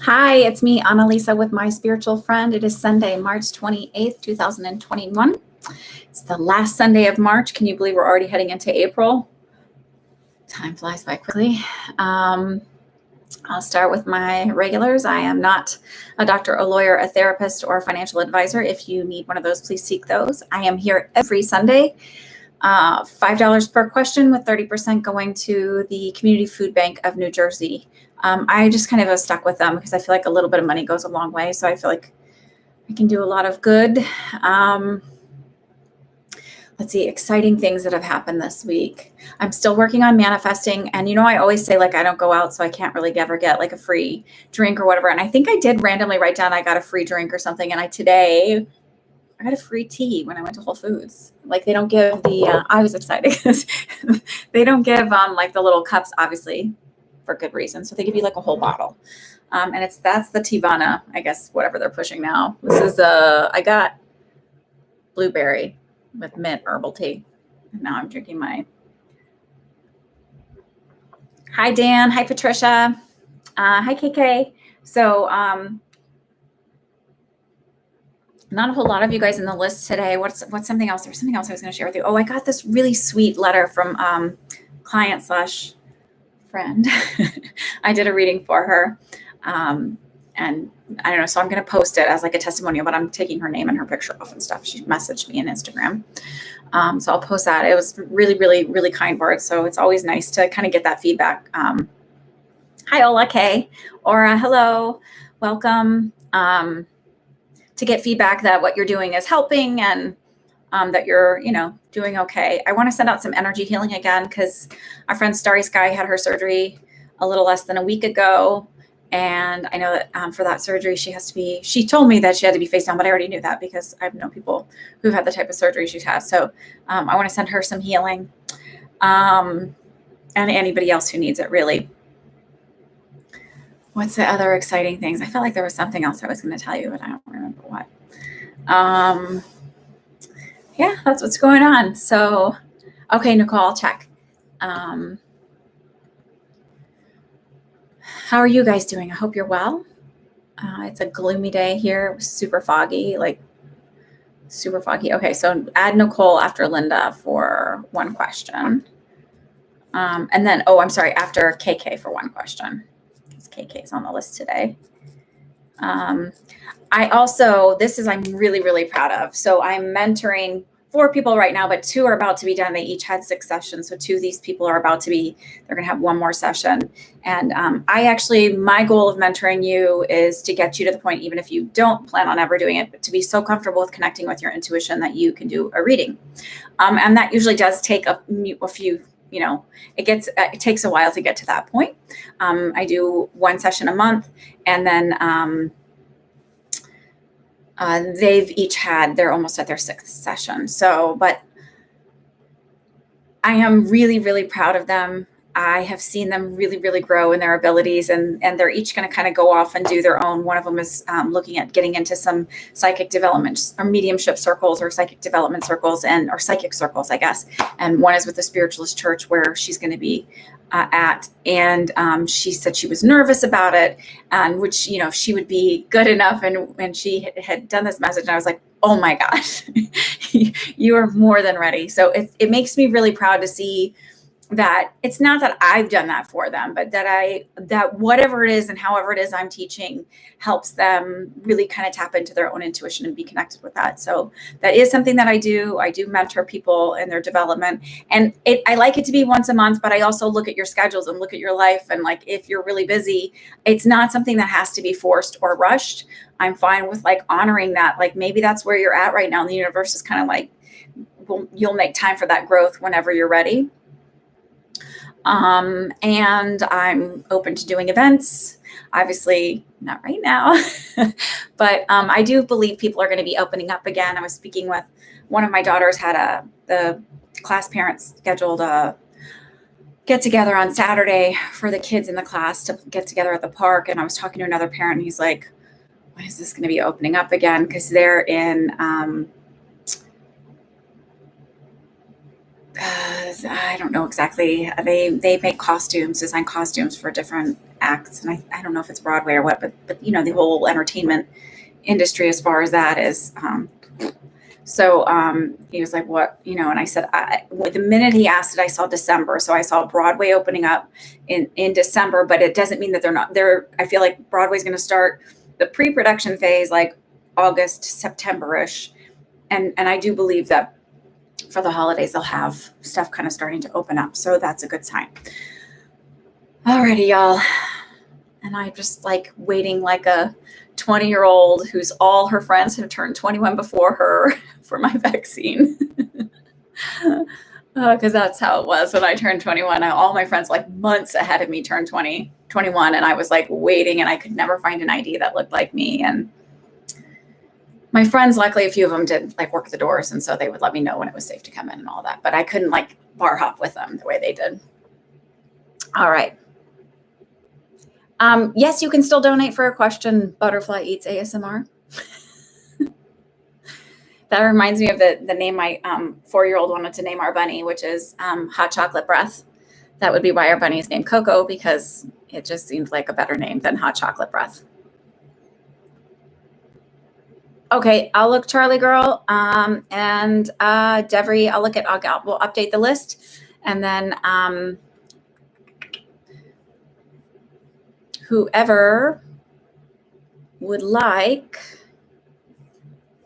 Hi, it's me, Annalisa, with my spiritual friend. It is Sunday, March 28th, 2021. It's the last Sunday of March. Can you believe we're already heading into April? Time flies by quickly. I'll start with my regulars. I am not a doctor, a lawyer, a therapist, or a financial advisor. If you need one of those, please seek those. I am here every Sunday. $5 per question with 30% going to the Community Food Bank of New Jersey. I just kind of stuck with them because I feel like a little bit of money goes a long way. So I feel like I can do a lot of good. Let's see, exciting things that have happened this week. I'm still working on manifesting. And I always say I don't go out, so I can't really ever get a free drink or whatever. And I think I did randomly write down I got a free drink or something. And today I got a free tea when I went to Whole Foods. They don't give the, I was excited because they don't give the little cups, obviously, for good reason. So they give you a whole bottle. And that's the Tivana, I guess, whatever they're pushing now. This is, I got blueberry with mint herbal tea. And now I'm drinking my. Hi, Dan. Hi, Patricia. Hi, KK. So, not a whole lot of you guys in the list today. What's something else? There's something else I was going to share with you. Oh, I got this really sweet letter from client / friend. I did a reading for her. And I don't know, so I'm going to post it as a testimonial, but I'm taking her name and her picture off and stuff. She messaged me on Instagram. So I'll post that. It was really, really, really kind words. So it's always nice to kind of get that feedback. Hi, Ola K. Aura, hello. Welcome. To get feedback that what you're doing is helping and that you're, doing okay. I want to send out some energy healing again because our friend Starry Sky had her surgery a little less than a week ago. And I know that for that surgery, she told me that she had to be face down, but I already knew that because I've known people who've had the type of surgery she's had. So I want to send her some healing and anybody else who needs it, really. What's the other exciting things? I felt like there was something else I was going to tell you, but I don't remember what. Yeah, that's what's going on. So, okay, Nicole, I'll check. How are you guys doing? I hope you're well. It's a gloomy day here. It was super foggy, super foggy. Okay, so add Nicole after Linda for one question. And then, I'm sorry, after KK for one question. Because KK is on the list today. I'm really, really proud of. So I'm mentoring 4 people right now, but 2 are about to be done. They each had 6 sessions. So 2 of these people are they're going to have one more session. And my goal of mentoring you is to get you to the point, even if you don't plan on ever doing it, but to be so comfortable with connecting with your intuition that you can do a reading. And that usually does take a few, it takes a while to get to that point. I do 1 session a month, and then they're almost at their 6th session. So, but I am really, really proud of them. I have seen them really, really grow in their abilities, and they're each going to kind of go off and do their own. One of them is looking at getting into some psychic development or mediumship circles or psychic development circles or psychic circles, I guess. And one is with the Spiritualist Church where she's going to be at. And she said she was nervous about it, and which, if she would be good enough. And she had done this message, and I was like, oh my gosh, you are more than ready. So it makes me really proud to see that it's not that I've done that for them, but that whatever it is and however it is I'm teaching helps them really kind of tap into their own intuition and be connected with that. So that is something that I do. I do mentor people in their development, and I like it to be once a month, but I also look at your schedules and look at your life. And if you're really busy, it's not something that has to be forced or rushed. I'm fine with honoring that. Maybe that's where you're at right now. And the universe is kind of you'll make time for that growth whenever you're ready. And I'm open to doing events, obviously not right now, but I do believe people are going to be opening up again. I was speaking with one of my daughters, the class parents scheduled a get together on Saturday for the kids in the class to get together at the park. And I was talking to another parent, and he's like, when is this going to be opening up again? Because they're in I don't know exactly. They make costumes, design costumes for different acts, and I don't know if it's Broadway or what, but the whole entertainment industry as far as that is. So he was like, "What?" And I said, the minute he asked it, I saw December. So I saw Broadway opening up in December, but it doesn't mean that they're not there. I feel like Broadway's going to start the pre-production phase like August, September-ish, and I do believe that for the holidays they'll have stuff kind of starting to open up. So that's a good sign. Alrighty, y'all. And I'm just like waiting like a 20-year-old who's all her friends have turned 21 before her for my vaccine. Because that's how it was when I turned 21. All my friends like months ahead of me turned 21, and I was like waiting, and I could never find an ID that looked like me. And my friends, luckily, a few of them did like work the doors, and so they would let me know when it was safe to come in and all that. But I couldn't like bar hop with them the way they did. All right. Yes, you can still donate for a question. Butterfly Eats ASMR. That reminds me of the name my 4-year-old wanted to name our bunny, which is Hot Chocolate Breath. That would be why our bunny is named Coco, because it just seemed like a better name than Hot Chocolate Breath. Okay, I'll look, Charlie girl, and Devery, we'll update the list, and then whoever would like,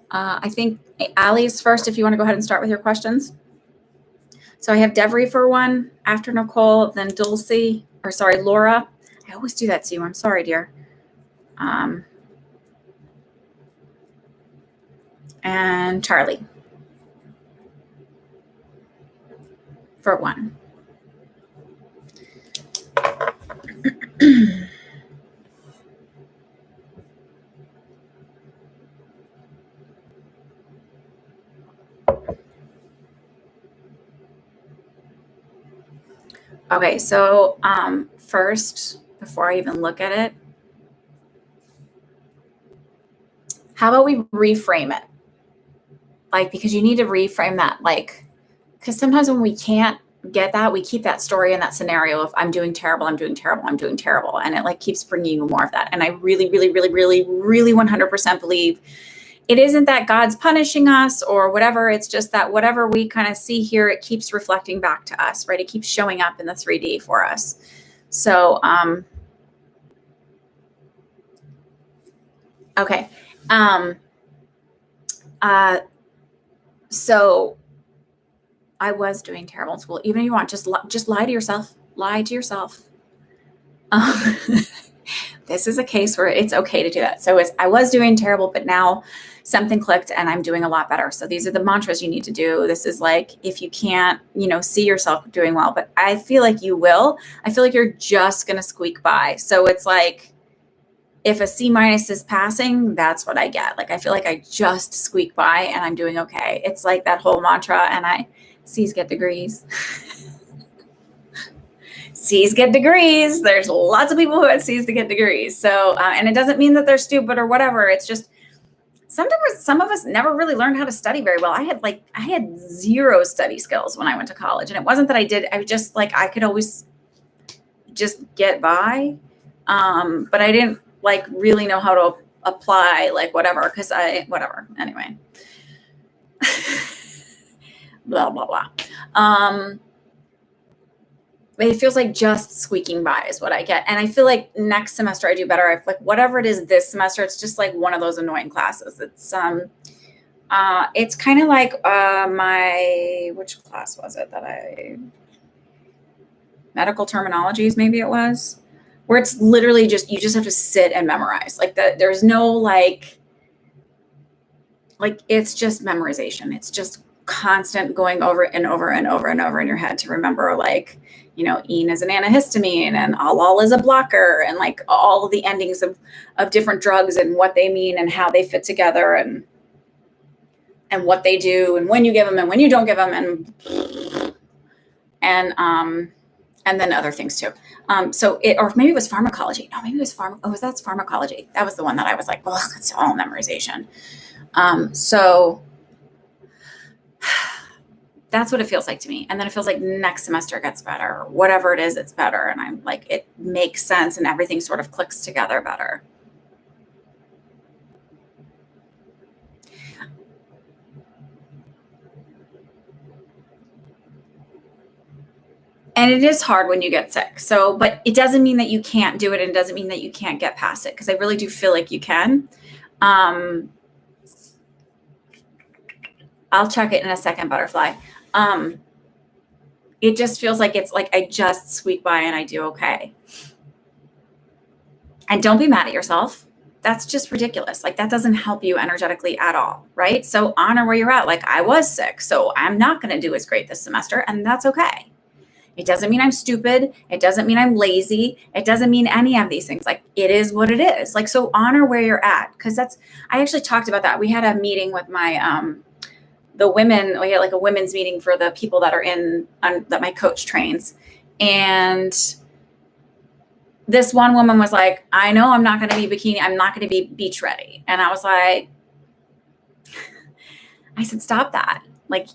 I think Allie's first, if you want to go ahead and start with your questions. So I have Devery for one, after Nicole, then Laura. I always do that to you. I'm sorry, dear. And Charlie for one. Okay, so first, before I even look at it, how about we reframe it? Like, because you need to reframe that, like, because sometimes when we can't get that, we keep that story and that scenario of I'm doing terrible, I'm doing terrible, I'm doing terrible. And it like keeps bringing you more of that. And I really, really, really, really, really 100% believe it isn't that God's punishing us or whatever. It's just that whatever we kind of see here, it keeps reflecting back to us, right? It keeps showing up in the 3D for us. So, okay. So I was doing terrible in school. Even if you want, just lie to yourself. Lie to yourself. This is a case where it's okay to do that. So I was doing terrible, but now something clicked and I'm doing a lot better. So these are the mantras you need to do. This is like, if you can't, see yourself doing well, but I feel like you will. I feel like you're just going to squeak by. So it's like, if a C- is passing, that's what I get. Like, I feel like I just squeak by and I'm doing okay. It's like that whole mantra, and C's get degrees. C's get degrees. There's lots of people who had C's to get degrees. So, and it doesn't mean that they're stupid or whatever. It's just, sometimes some of us never really learned how to study very well. I had zero study skills when I went to college. And it wasn't that I just like, I could always just get by. But I didn't like really know how to apply like whatever, whatever. Anyway, blah, blah, blah. It feels like just squeaking by is what I get. And I feel like next semester I do better. I feel like whatever it is this semester, it's just like one of those annoying classes. It's kind of like which class was it medical terminologies, maybe it was, where it's literally just, you just have to sit and memorize. Like there's no like it's just memorization. It's just constant going over and over and over and over in your head to remember, like, ene is an antihistamine and alol is a blocker, and like all of the endings of different drugs and what they mean and how they fit together and what they do and when you give them and when you don't give them and then other things too. Or maybe it was pharmacology. No, maybe it was that's pharmacology. That was the one that I was like, well, it's all memorization. So That's what it feels like to me. And then it feels like next semester gets better, or whatever it is, it's better. And I'm like, it makes sense and everything sort of clicks together better. And it is hard when you get sick. So, but it doesn't mean that you can't do it, and it doesn't mean that you can't get past it, because I really do feel like you can. I'll check it in a second, Butterfly. It just feels like it's like I just squeak by and I do okay. And don't be mad at yourself. That's just ridiculous. Like, that doesn't help you energetically at all, right? So honor where you're at. Like, I was sick, so I'm not going to do as great this semester, and that's okay. It doesn't mean I'm stupid. It doesn't mean I'm lazy. It doesn't mean any of these things. Like, it is what it is. Like, so honor where you're at. Cause I actually talked about that. We had a meeting with my, the women, we had like a women's meeting for the people that are that my coach trains. And this one woman was like, I know I'm not going to be bikini. I'm not going to be beach ready. And I was like, I said, stop that. Like,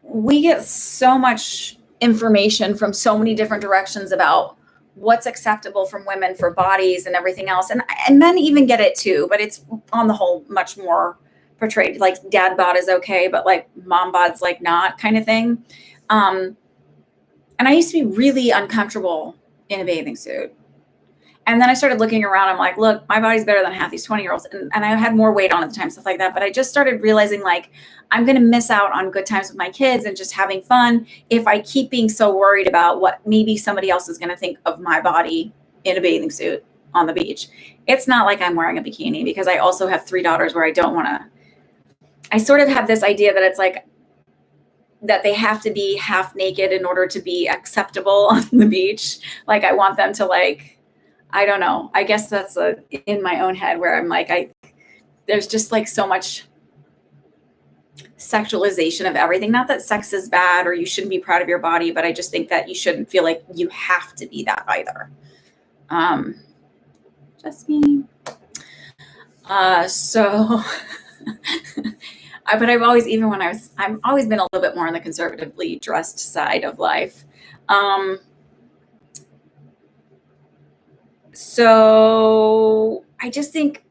we get so much information from so many different directions about what's acceptable from women for bodies and everything else. And men even get it too, but it's on the whole much more portrayed. Like, dad bod is okay, but like mom bod's like not, kind of thing. And I used to be really uncomfortable in a bathing suit. And then I started looking around. I'm like, look, my body's better than half these 20-year-olds. And I had more weight on at the time, stuff like that. But I just started realizing, like, I'm going to miss out on good times with my kids and just having fun if I keep being so worried about what maybe somebody else is going to think of my body in a bathing suit on the beach. It's not like I'm wearing a bikini, because I also have 3 daughters where I don't want to. I sort of have this idea that it's like that they have to be half naked in order to be acceptable on the beach. Like, I want them to, like, I don't know. I guess that's in my own head where I'm like, there's just like so much sexualization of everything. Not that sex is bad or you shouldn't be proud of your body, but I just think that you shouldn't feel like you have to be that either. Just me. So, but I've always, even when I've always been a little bit more on the conservatively dressed side of life. So I just think,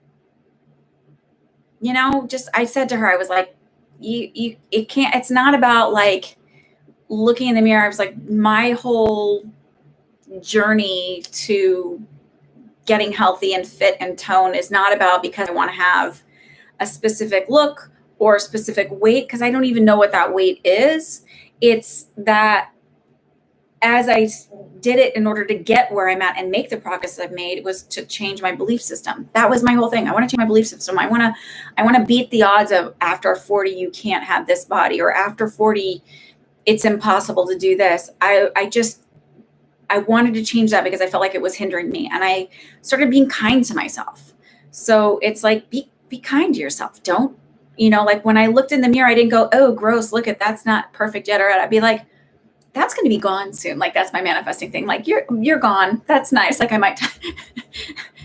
I said to her, I was like, it can't, it's not about like looking in the mirror. I was like, my whole journey to getting healthy and fit and tone is not about because I want to have a specific look or a specific weight, because I don't even know what that weight is. It's that as I did it in order to get where I'm at and make the progress I've made, was to change my belief system. That was my whole thing. I want to change my belief system. I want to beat the odds of after 40, you can't have this body, or after 40, it's impossible to do this. I wanted to change that because I felt like it was hindering me. And I started being kind to myself. So it's like, be kind to yourself. Don't, like when I looked in the mirror, I didn't go, oh, gross, look at, that's not perfect yet. Or I'd be like, that's going to be gone soon. Like, that's my manifesting thing. Like, you're gone. That's nice. Like, I might,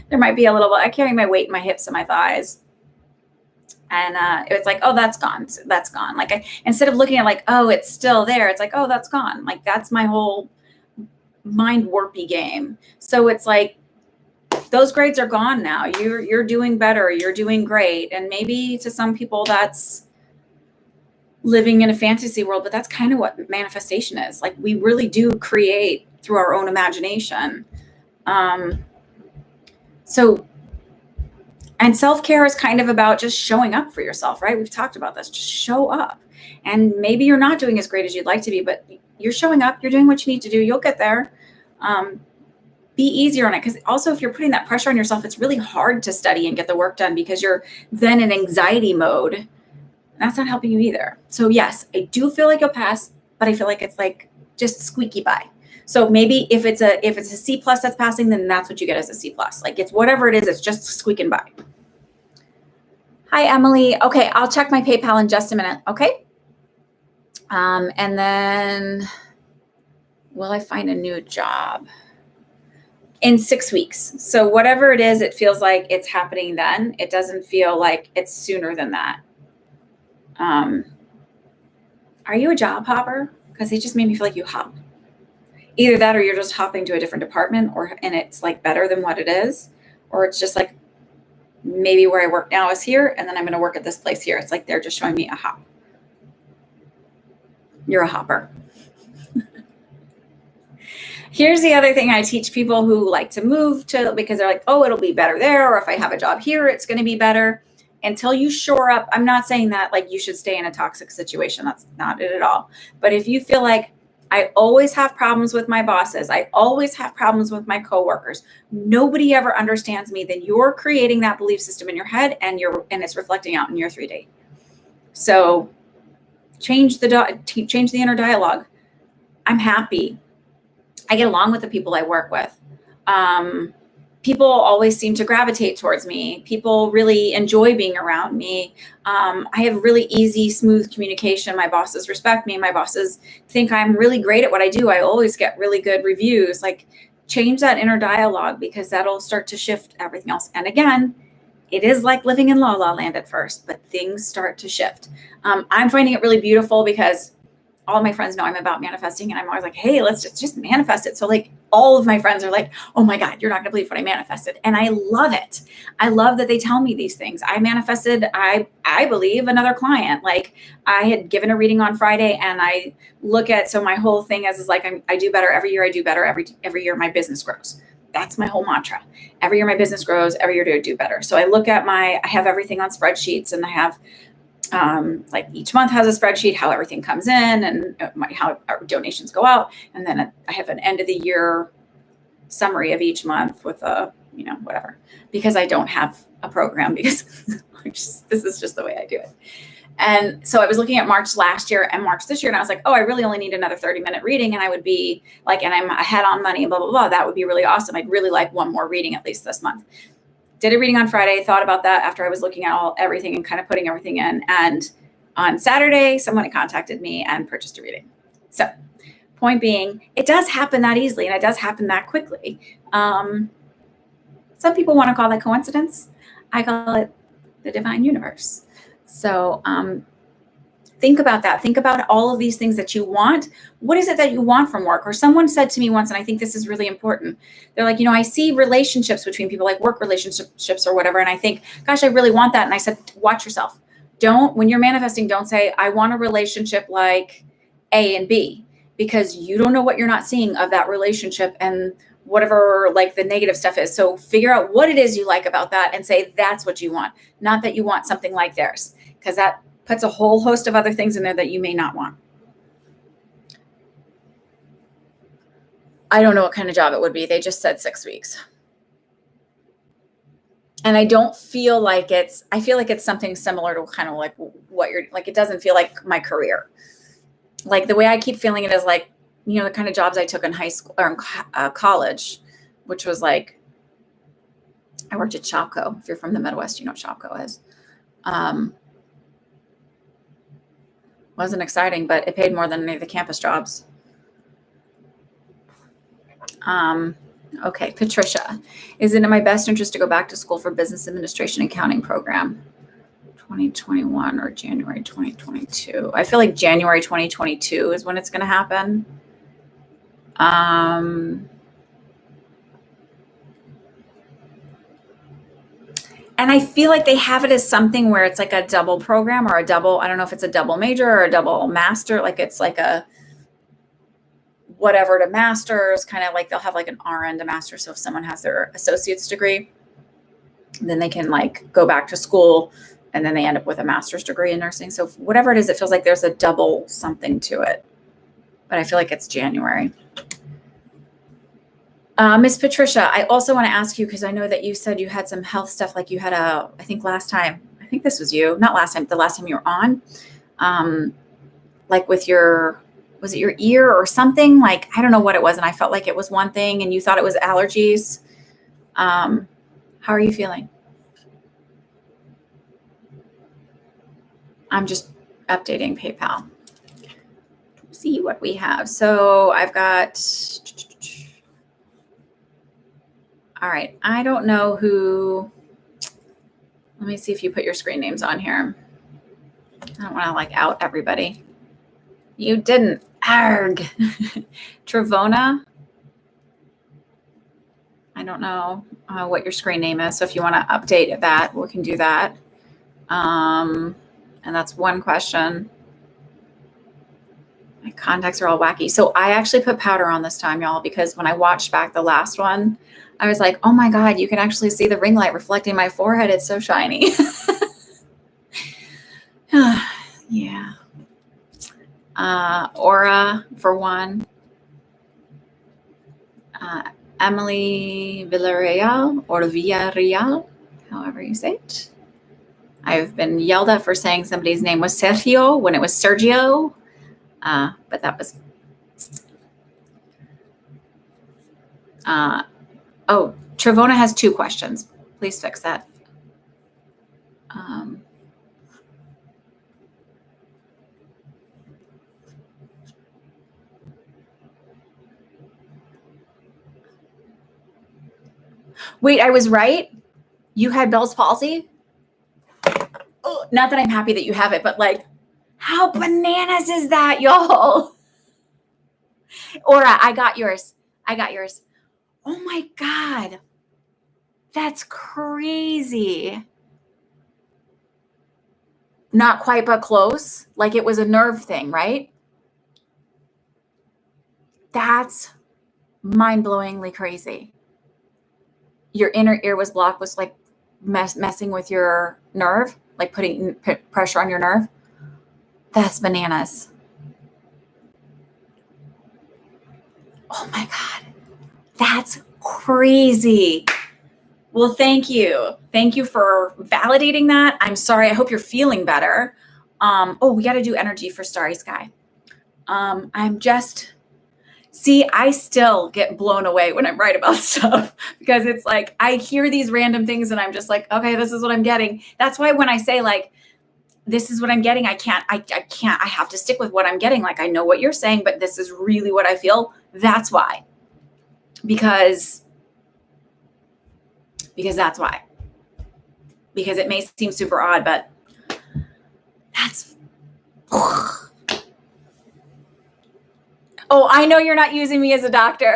there might be a little, I carry my weight in my hips and my thighs. And it's like, oh, that's gone. That's gone. Like, instead of looking at like, oh, it's still there, it's like, oh, that's gone. Like, that's my whole mind warpy game. So it's like, those grades are gone now. You're doing better. You're doing great. And maybe to some people that's living in a fantasy world, but that's kind of what manifestation is. Like, we really do create through our own imagination. So, and self-care is kind of about just showing up for yourself, right? We've talked about this. Just show up. And maybe you're not doing as great as you'd like to be, but you're showing up. You're doing what you need to do. You'll get there. Be easier on it. Because also, if you're putting that pressure on yourself, it's really hard to study and get the work done because you're then in anxiety mode. That's not helping you either. So yes, I do feel like you'll pass, but I feel like it's like just squeaky by. So maybe if it's a C+ that's passing, then that's what you get as a C+. Like, it's whatever it is, it's just squeaking by. Hi, Emily. Okay, I'll check my PayPal in just a minute. Okay. And then will I find a new job? In 6 weeks. So whatever it is, it feels like it's happening then. It doesn't feel like it's sooner than that. Are you a job hopper? Because it just made me feel like you hop. Either that or you're just hopping to a different department and it's like better than what it is. Or it's just like maybe where I work now is here and then I'm going to work at this place here. It's like they're just showing me a hop. You're a hopper. Here's the other thing I teach people who like to move to because they're like, oh, it'll be better there. Or if I have a job here, it's going to be better. Until you shore up, I'm not saying that like you should stay in a toxic situation. That's not it at all. But if you feel like I always have problems with my bosses, I always have problems with my coworkers, nobody ever understands me, then you're creating that belief system in your head and it's reflecting out in your 3D. So change the inner dialogue. I'm happy. I get along with the people I work with. People always seem to gravitate towards me. People really enjoy being around me. I have really easy, smooth communication. My bosses respect me. My bosses think I'm really great at what I do. I always get really good reviews. Like, change that inner dialogue because that'll start to shift everything else. And again, it is like living in La La Land at first, but things start to shift. I'm finding it really beautiful because all my friends know I'm about manifesting and I'm always like, hey, let's just manifest it. So like all of my friends are like, oh my God, you're not gonna believe what I manifested. And I love it. I love that they tell me these things. I manifested, I believe, another client. Like, I had given a reading on Friday and I look at, so my whole thing is like, I do better every year. I do better every year my business grows. That's my whole mantra. Every year my business grows, every year I do better. So I look at I have everything on spreadsheets and I have like each month has a spreadsheet, how everything comes in and how our donations go out. And then I have an end of the year summary of each month with whatever, because I don't have a program because this is just the way I do it. And so I was looking at March last year and March this year, and I was like, oh, I really only need another 30-minute reading. And I would be like, and I'm ahead on money, blah, blah, blah. That would be really awesome. I'd really like one more reading at least this month. Did a reading on Friday, thought about that after I was looking at everything and kind of putting everything in. And on Saturday, someone had contacted me and purchased a reading. So point being, it does happen that easily and it does happen that quickly. Some people want to call that coincidence. I call it the divine universe. So think about that. Think about all of these things that you want. What is it that you want from work? Or someone said to me once, and I think this is really important. They're like, I see relationships between people, like work relationships or whatever. And I think, gosh, I really want that. And I said, watch yourself. When you're manifesting, don't say, I want a relationship like A and B, because you don't know what you're not seeing of that relationship and whatever like the negative stuff is. So figure out what it is you like about that and say, that's what you want. Not that you want something like theirs, because that puts a whole host of other things in there that you may not want. I don't know what kind of job it would be. They just said 6 weeks. And I don't feel like I feel like it's something similar to kind of like what you're like. It doesn't feel like my career. Like the way I keep feeling it is like, the kind of jobs I took in high school or in college, which was like, I worked at Shopko. If you're from the Midwest, you know what Shopko is. Wasn't exciting, but it paid more than any of the campus jobs. Okay, Patricia, is it in my best interest to go back to school for business administration accounting program? 2021 or January 2022? I feel like January 2022 is when it's going to happen. And I feel like they have it as something where it's like a double program or I don't know if it's a double major or a double master. Like it's like a whatever to master's, kind of like they'll have like an RN to master. So if someone has their associate's degree, then they can like go back to school and then they end up with a master's degree in nursing. So whatever it is, it feels like there's a double something to it. But I feel like it's January. Miss Patricia, I also want to ask you, because I know that you said you had some health stuff, like you had I think last time, I think this was you, not last time, the last time you were on, like with was it your ear or something? Like, I don't know what it was. And I felt like it was one thing and you thought it was allergies. How are you feeling? I'm just updating PayPal. See what we have. So I've got... All right. I don't know who. Let me see if you put your screen names on here. I don't want to like out everybody. You didn't. Arg. Travona. I don't know what your screen name is. So if you want to update that, we can do that. And that's one question. My contacts are all wacky. So I actually put powder on this time, y'all, because when I watched back the last one, I was like, oh my God, you can actually see the ring light reflecting my forehead. It's so shiny. Yeah. Aura for one. Emily Villarreal or Villarreal, however you say it. I've been yelled at for saying somebody's name was Sergio when it was Sergio, but that was. Oh, Travona has 2 questions. Please fix that. Wait, I was right? You had Bell's palsy? Oh, not that I'm happy that you have it, but like, how bananas is that, y'all? Aura, I got yours. Oh my God. That's crazy. Not quite, but close. Like it was a nerve thing, right? That's mind-blowingly crazy. Your inner ear was blocked, was like messing with your nerve, like putting pressure on your nerve. That's bananas. Oh my God. That's crazy. Well, thank you. Thank you for validating that. I'm sorry. I hope you're feeling better. We got to do energy for Starry Sky. I still get blown away when I write about stuff because it's like, I hear these random things and I'm just like, okay, this is what I'm getting. That's why when I say like, this is what I'm getting, I have to stick with what I'm getting. Like, I know what you're saying, but this is really what I feel. That's why. Because that's why. Because it may seem super odd, but that's. Oh, I know you're not using me as a doctor.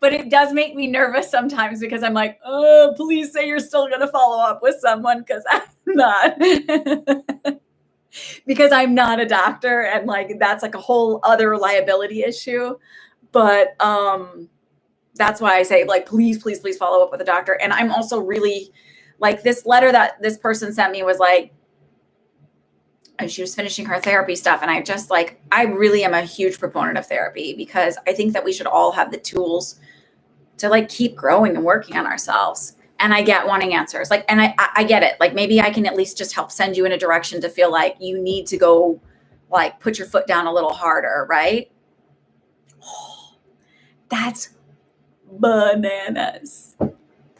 But it does make me nervous sometimes because I'm like, oh, please say you're still going to follow up with someone because I'm not. Because I'm not a doctor and like that's like a whole other liability issue. But that's why I say like, please follow up with a doctor. And I'm also really like this letter that this person sent me was like, and she was finishing her therapy stuff. And I really am a huge proponent of therapy because I think that we should all have the tools to like keep growing and working on ourselves. And I get wanting answers. Like, and I get it. Like maybe I can at least just help send you in a direction to feel like you need to go like put your foot down a little harder, right? Oh, that's bananas.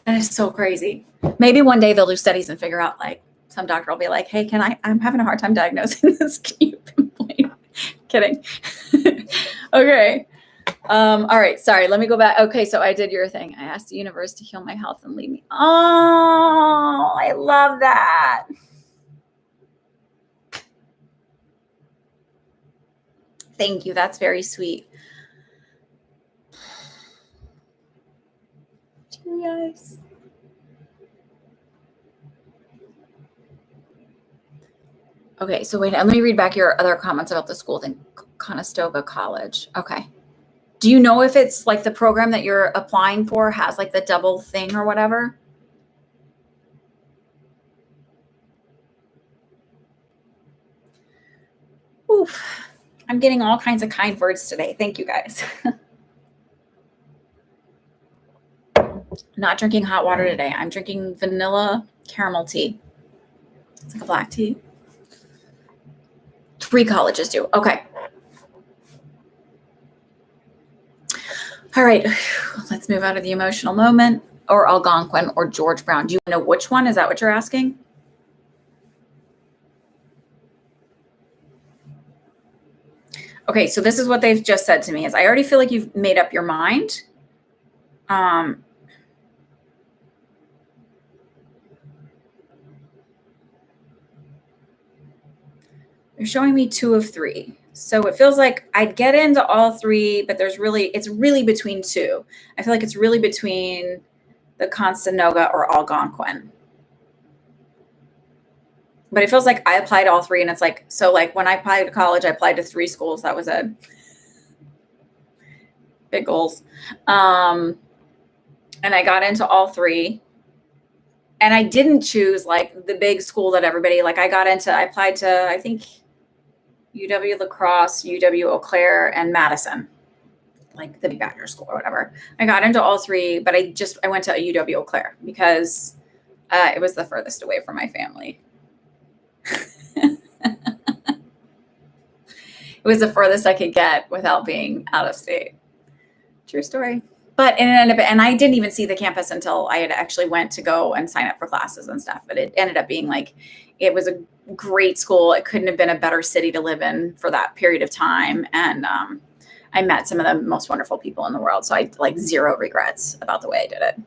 That is so crazy. Maybe one day they'll do studies and figure out like, some doctor will be like, hey, I'm having a hard time diagnosing this. Can you pinpoint? Kidding. Okay. All right. Sorry. Let me go back. Okay. So I did your thing. I asked the universe to heal my health and leave me. Oh, I love that. Thank you. That's very sweet. Yes. Okay, so wait, let me read back your other comments about the school thing. Conestoga College. Okay. Do you know if it's like the program that you're applying for has like the double thing or whatever? Oof. I'm getting all kinds of kind words today. Thank you guys. Not drinking hot water today. I'm drinking vanilla caramel tea. It's like a black tea. 3 colleges do. Okay. All right. Let's move out of the emotional moment or Algonquin or George Brown. Do you know which one? Is that what you're asking? Okay. So this is what they've just said to me is I already feel like you've made up your mind. They're showing me 2 of 3. So it feels like I'd get into all 3, but it's really between 2. I feel like it's really between the Constanoga or Algonquin. But it feels like I applied all 3, and it's like, so like when I applied to college, I applied to 3 schools. That was it. Big goals. And I got into all 3. And I didn't choose like the big school that everybody, like I applied to, I think, UW La Crosse, UW Eau Claire, and Madison, like the big Badger school or whatever. I got into all 3, but I went to UW Eau Claire because it was the furthest away from my family. It was the furthest I could get without being out of state. True story. But it ended up, and I didn't even see the campus until I had actually went to go and sign up for classes and stuff. But it ended up being like, it was a great school. It couldn't have been a better city to live in for that period of time. And I met some of the most wonderful people in the world. So I like 0 regrets about the way I did it.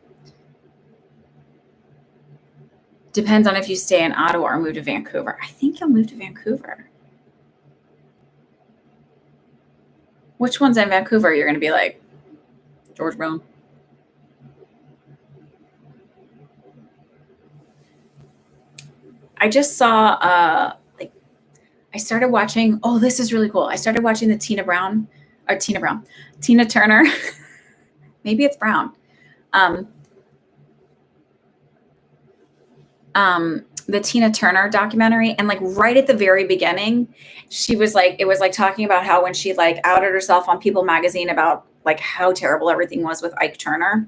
Depends on if you stay in Ottawa or move to Vancouver. I think you'll move to Vancouver. Which one's in Vancouver? You're going to be like, George Brown. I just saw I started watching, oh, this is really cool. I started watching the Tina Turner. Maybe it's Brown. The Tina Turner documentary, and like right at the very beginning, she was like, it was like talking about how when she like outed herself on People magazine about like how terrible everything was with Ike Turner.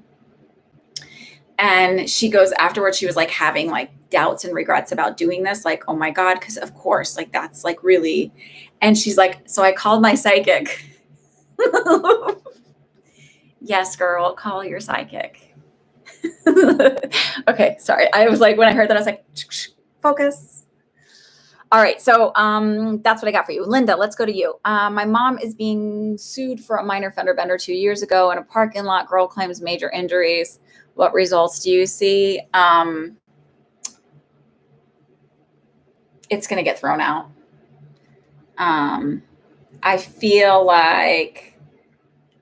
And she goes afterwards, she was like having like doubts and regrets about doing this. Like, oh my God, because of course, like that's like really, and she's like, so I called my psychic. Yes, girl, call your psychic. Okay, sorry. I was like, when I heard that, I was like, focus. All right, so that's what I got for you. Linda, let's go to you. My mom is being sued for a minor fender bender 2 years ago in a parking lot. Girl claims major injuries. What results do you see? It's going to get thrown out. I feel like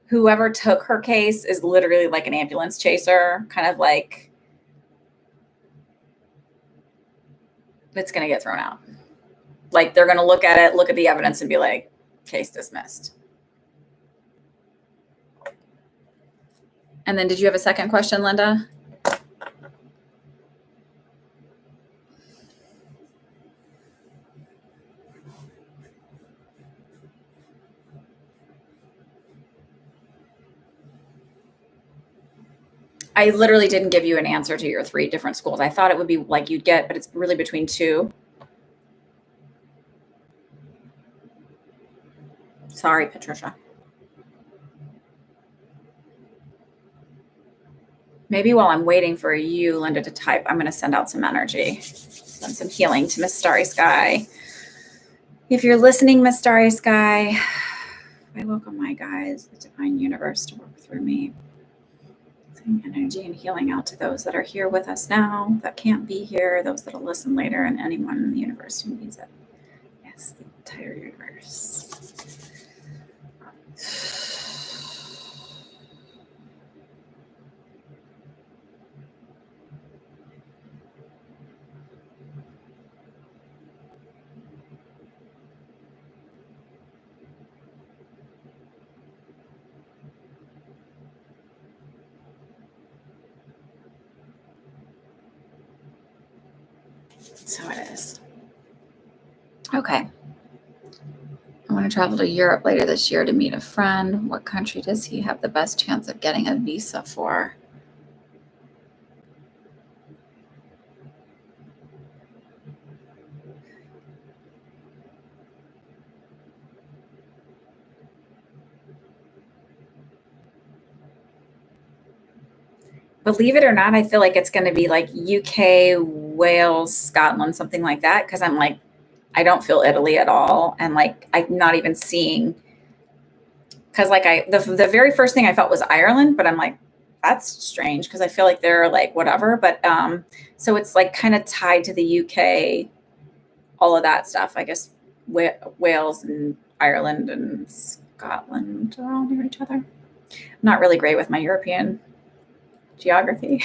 whoever took her case is literally like an ambulance chaser, kind of like it's going to get thrown out. Like they're going to look at it, look at the evidence and be like, case dismissed. And then did you have a second question, Linda? I literally didn't give you an answer to your 3 different schools. I thought it would be like you'd get, but it's really between 2. Sorry, Patricia. Maybe while I'm waiting for you, Linda, to type, I'm going to send out some energy, send some healing to Miss Starry Sky. If you're listening, Miss Starry Sky, I welcome my guides, the divine universe, to work through me. Sending energy and healing out to those that are here with us now, that can't be here, those that'll listen later, and anyone in the universe who needs it. Yes, the entire universe. So it is. Okay. I want to travel to Europe later this year to meet a friend. What country does he have the best chance of getting a visa for? Believe it or not, I feel like it's going to be like UK, Wales, Scotland, something like that. Because I'm like, I don't feel Italy at all, and like I'm not even seeing. Because like the very first thing I felt was Ireland, but I'm like, that's strange because I feel like they're like whatever. But so it's like kind of tied to the UK, all of that stuff. I guess Wales and Ireland and Scotland are all near each other. I'm not really great with my European geography.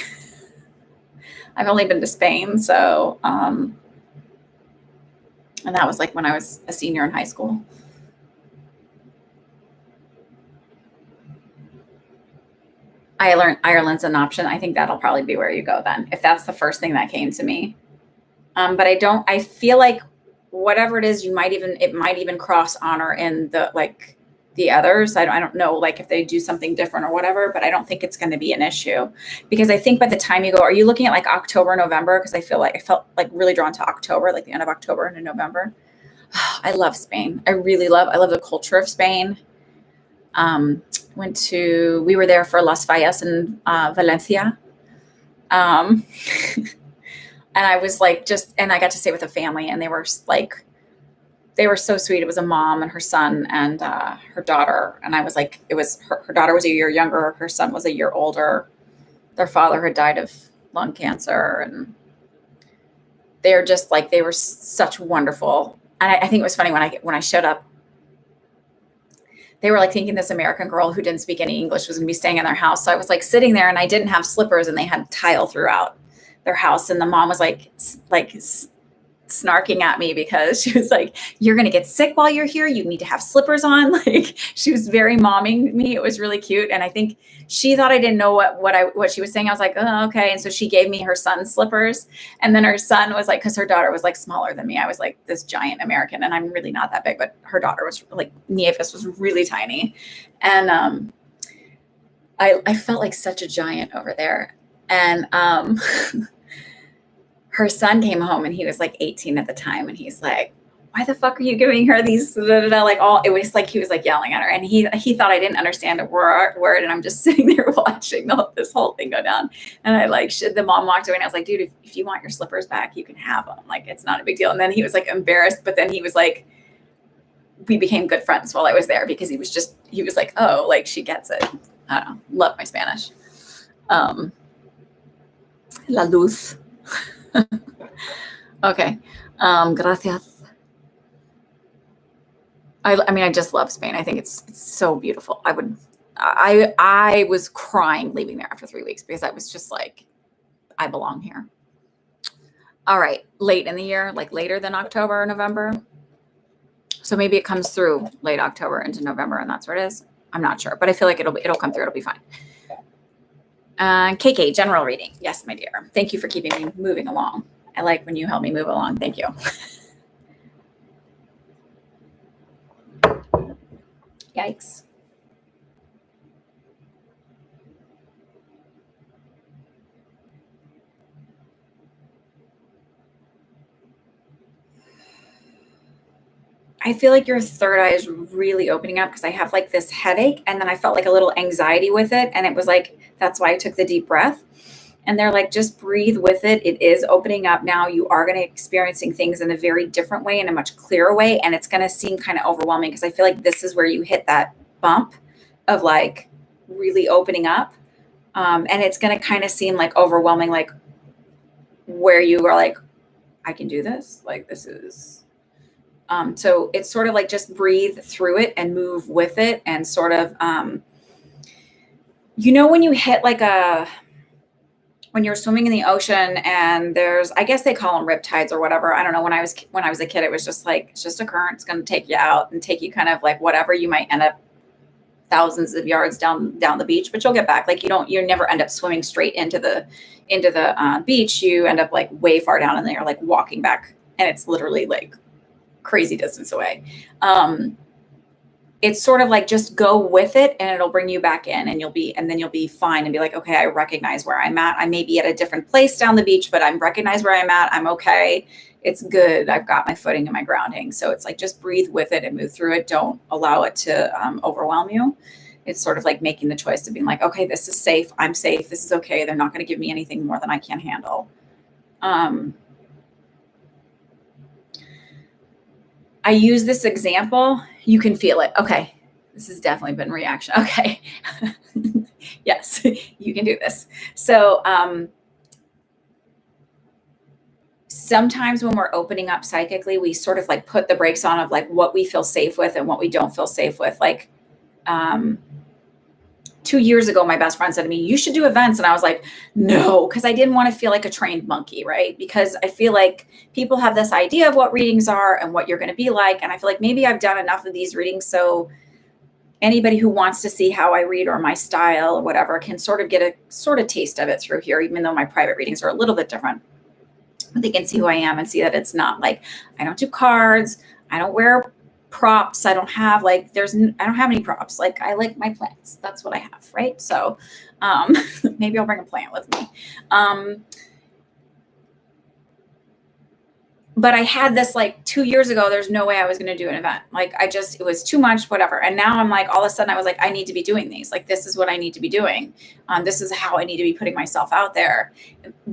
I've only been to Spain, so and that was like when I was a senior in high school. Ireland's an option. I think that'll probably be where you go then, if that's the first thing that came to me. But I feel like whatever it is, it might even cross honor in the others. I don't know, like if they do something different or whatever, but I don't think it's going to be an issue, because I think by the time you go, are you looking at like October, November? Because I felt like really drawn to October, like the end of October into November. I love Spain. I love the culture of Spain. We were there for Las Fallas in Valencia. And I was like, and I got to stay with a family, and they were so sweet. It was a mom and her son and her daughter. And I was like, her daughter was a year younger. Her son was a year older. Their father had died of lung cancer. And they were such wonderful. And I think it was funny when I showed up, they were like thinking this American girl who didn't speak any English was going to be staying in their house. So I was like sitting there, and I didn't have slippers, and they had tile throughout their house. And the mom was like snarking at me because she was like, "You're going to get sick while you're here. You need to have slippers on." Like, she was very momming me. It was really cute. And I think she thought I didn't know what she was saying. I was like, "Oh, okay." And so she gave me her son's slippers. And then her son was like, because her daughter was like smaller than me. I was like this giant American, and I'm really not that big, but her daughter was like, Nieves was really tiny. And I felt like such a giant over there. And her son came home, and he was like 18 at the time. And he's like, "Why the fuck are you giving her these?" Like it was like, he was like yelling at her, and he thought I didn't understand a word. And I'm just sitting there watching this whole thing go down. And the mom walked away, and I was like, "Dude, if you want your slippers back, you can have them. Like, it's not a big deal." And then he was like embarrassed, but then he was like, we became good friends while I was there, because he was like, "Oh, like she gets it." I don't know. Love my Spanish. La luz. Okay. Gracias. I mean, I just love Spain. I think it's so beautiful. I was crying leaving there after 3 weeks, because I was just like, I belong here. All right. Late in the year, like later than October or November. So maybe it comes through late October into November, and that's where it is. I'm not sure, but I feel like it'll come through. It'll be fine. KK, general reading. Yes, my dear. Thank you for keeping me moving along. I like when you help me move along. Thank you. Yikes. I feel like your third eye is really opening up, because I have like this headache, and then I felt like a little anxiety with it. And it was like, that's why I took the deep breath. And they're like, just breathe with it. It is opening up now. You are going to experiencing things in a very different way, in a much clearer way. And it's going to seem kind of overwhelming, because I feel like this is where you hit that bump of like really opening up. And it's going to kind of seem like overwhelming, like where you are like, I can do this. Like, this is, so it's sort of like, just breathe through it and move with it. And sort of, when you hit like when you're swimming in the ocean, and there's, I guess they call them riptides or whatever. I don't know. When I was a kid, it was just like, it's just a current. It's going to take you out and take you kind of like whatever. You might end up thousands of yards down the beach, but you'll get back. Like, you never end up swimming straight into the beach. You end up like way far down, and then you're like walking back, and it's literally like crazy distance away. It's sort of like, just go with it, and it'll bring you back in, and then you'll be fine, and be like, okay, I recognize where I'm at. I may be at a different place down the beach, but I recognize where I'm at. I'm okay. It's good. I've got my footing and my grounding. So it's like, just breathe with it and move through it. Don't allow it to overwhelm you. It's sort of like making the choice of being like, okay, this is safe. I'm safe. This is okay. They're not going to give me anything more than I can handle. I use this example. You can feel it. Okay. This has definitely been reaction. Okay. Yes, you can do this. So, sometimes when we're opening up psychically, we sort of like put the brakes on of like what we feel safe with and what we don't feel safe with. Like, 2 years ago, my best friend said to me, "You should do events." And I was like, no, because I didn't want to feel like a trained monkey, right? Because I feel like people have this idea of what readings are and what you're going to be like. And I feel like maybe I've done enough of these readings. So anybody who wants to see how I read or my style or whatever can sort of get a sort of taste of it through here, even though my private readings are a little bit different. They can see who I am and see that it's not like I don't do cards. I don't wear props. I don't have like I don't have any props. Like I like my plants. That's what I have, right? So maybe I'll bring a plant with me. But I had this like 2 years ago, there's no way I was going to do an event. Like it was too much, whatever. And now I'm like, all of a sudden I was like, I need to be doing these. Like, this is what I need to be doing. This is how I need to be putting myself out there,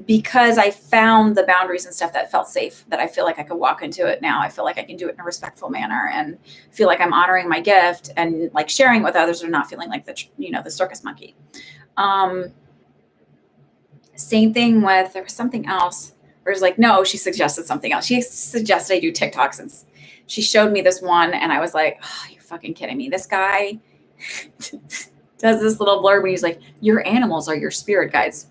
because I found the boundaries and stuff that felt safe, that I feel like I could walk into it now. I feel like I can do it in a respectful manner and feel like I'm honoring my gift and like sharing with others, or not feeling like the circus monkey. Same thing with, there was something else. Or it was like, no, she suggested something else. She suggested I do TikToks, and she showed me this one, and I was like, oh, you're fucking kidding me. This guy does this little blurb, and he's like, your animals are your spirit guides.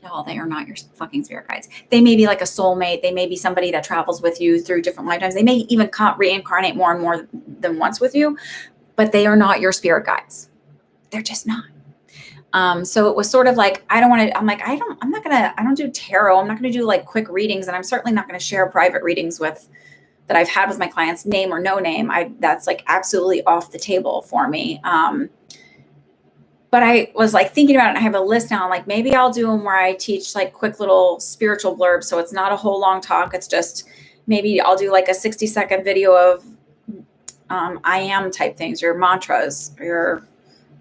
No, they are not your fucking spirit guides. They may be like a soulmate. They may be somebody that travels with you through different lifetimes. They may even reincarnate more and more than once with you, but they are not your spirit guides. They're just not. So it was sort of like, I don't do tarot. I'm not going to do like quick readings. And I'm certainly not going to share private readings that I've had with my clients, name or no name. That's like absolutely off the table for me. But I was like thinking about it, and I have a list now. I'm like, maybe I'll do them where I teach like quick little spiritual blurbs. So it's not a whole long talk. It's just, maybe I'll do like a 60-second video of, I am type things, your mantras, or your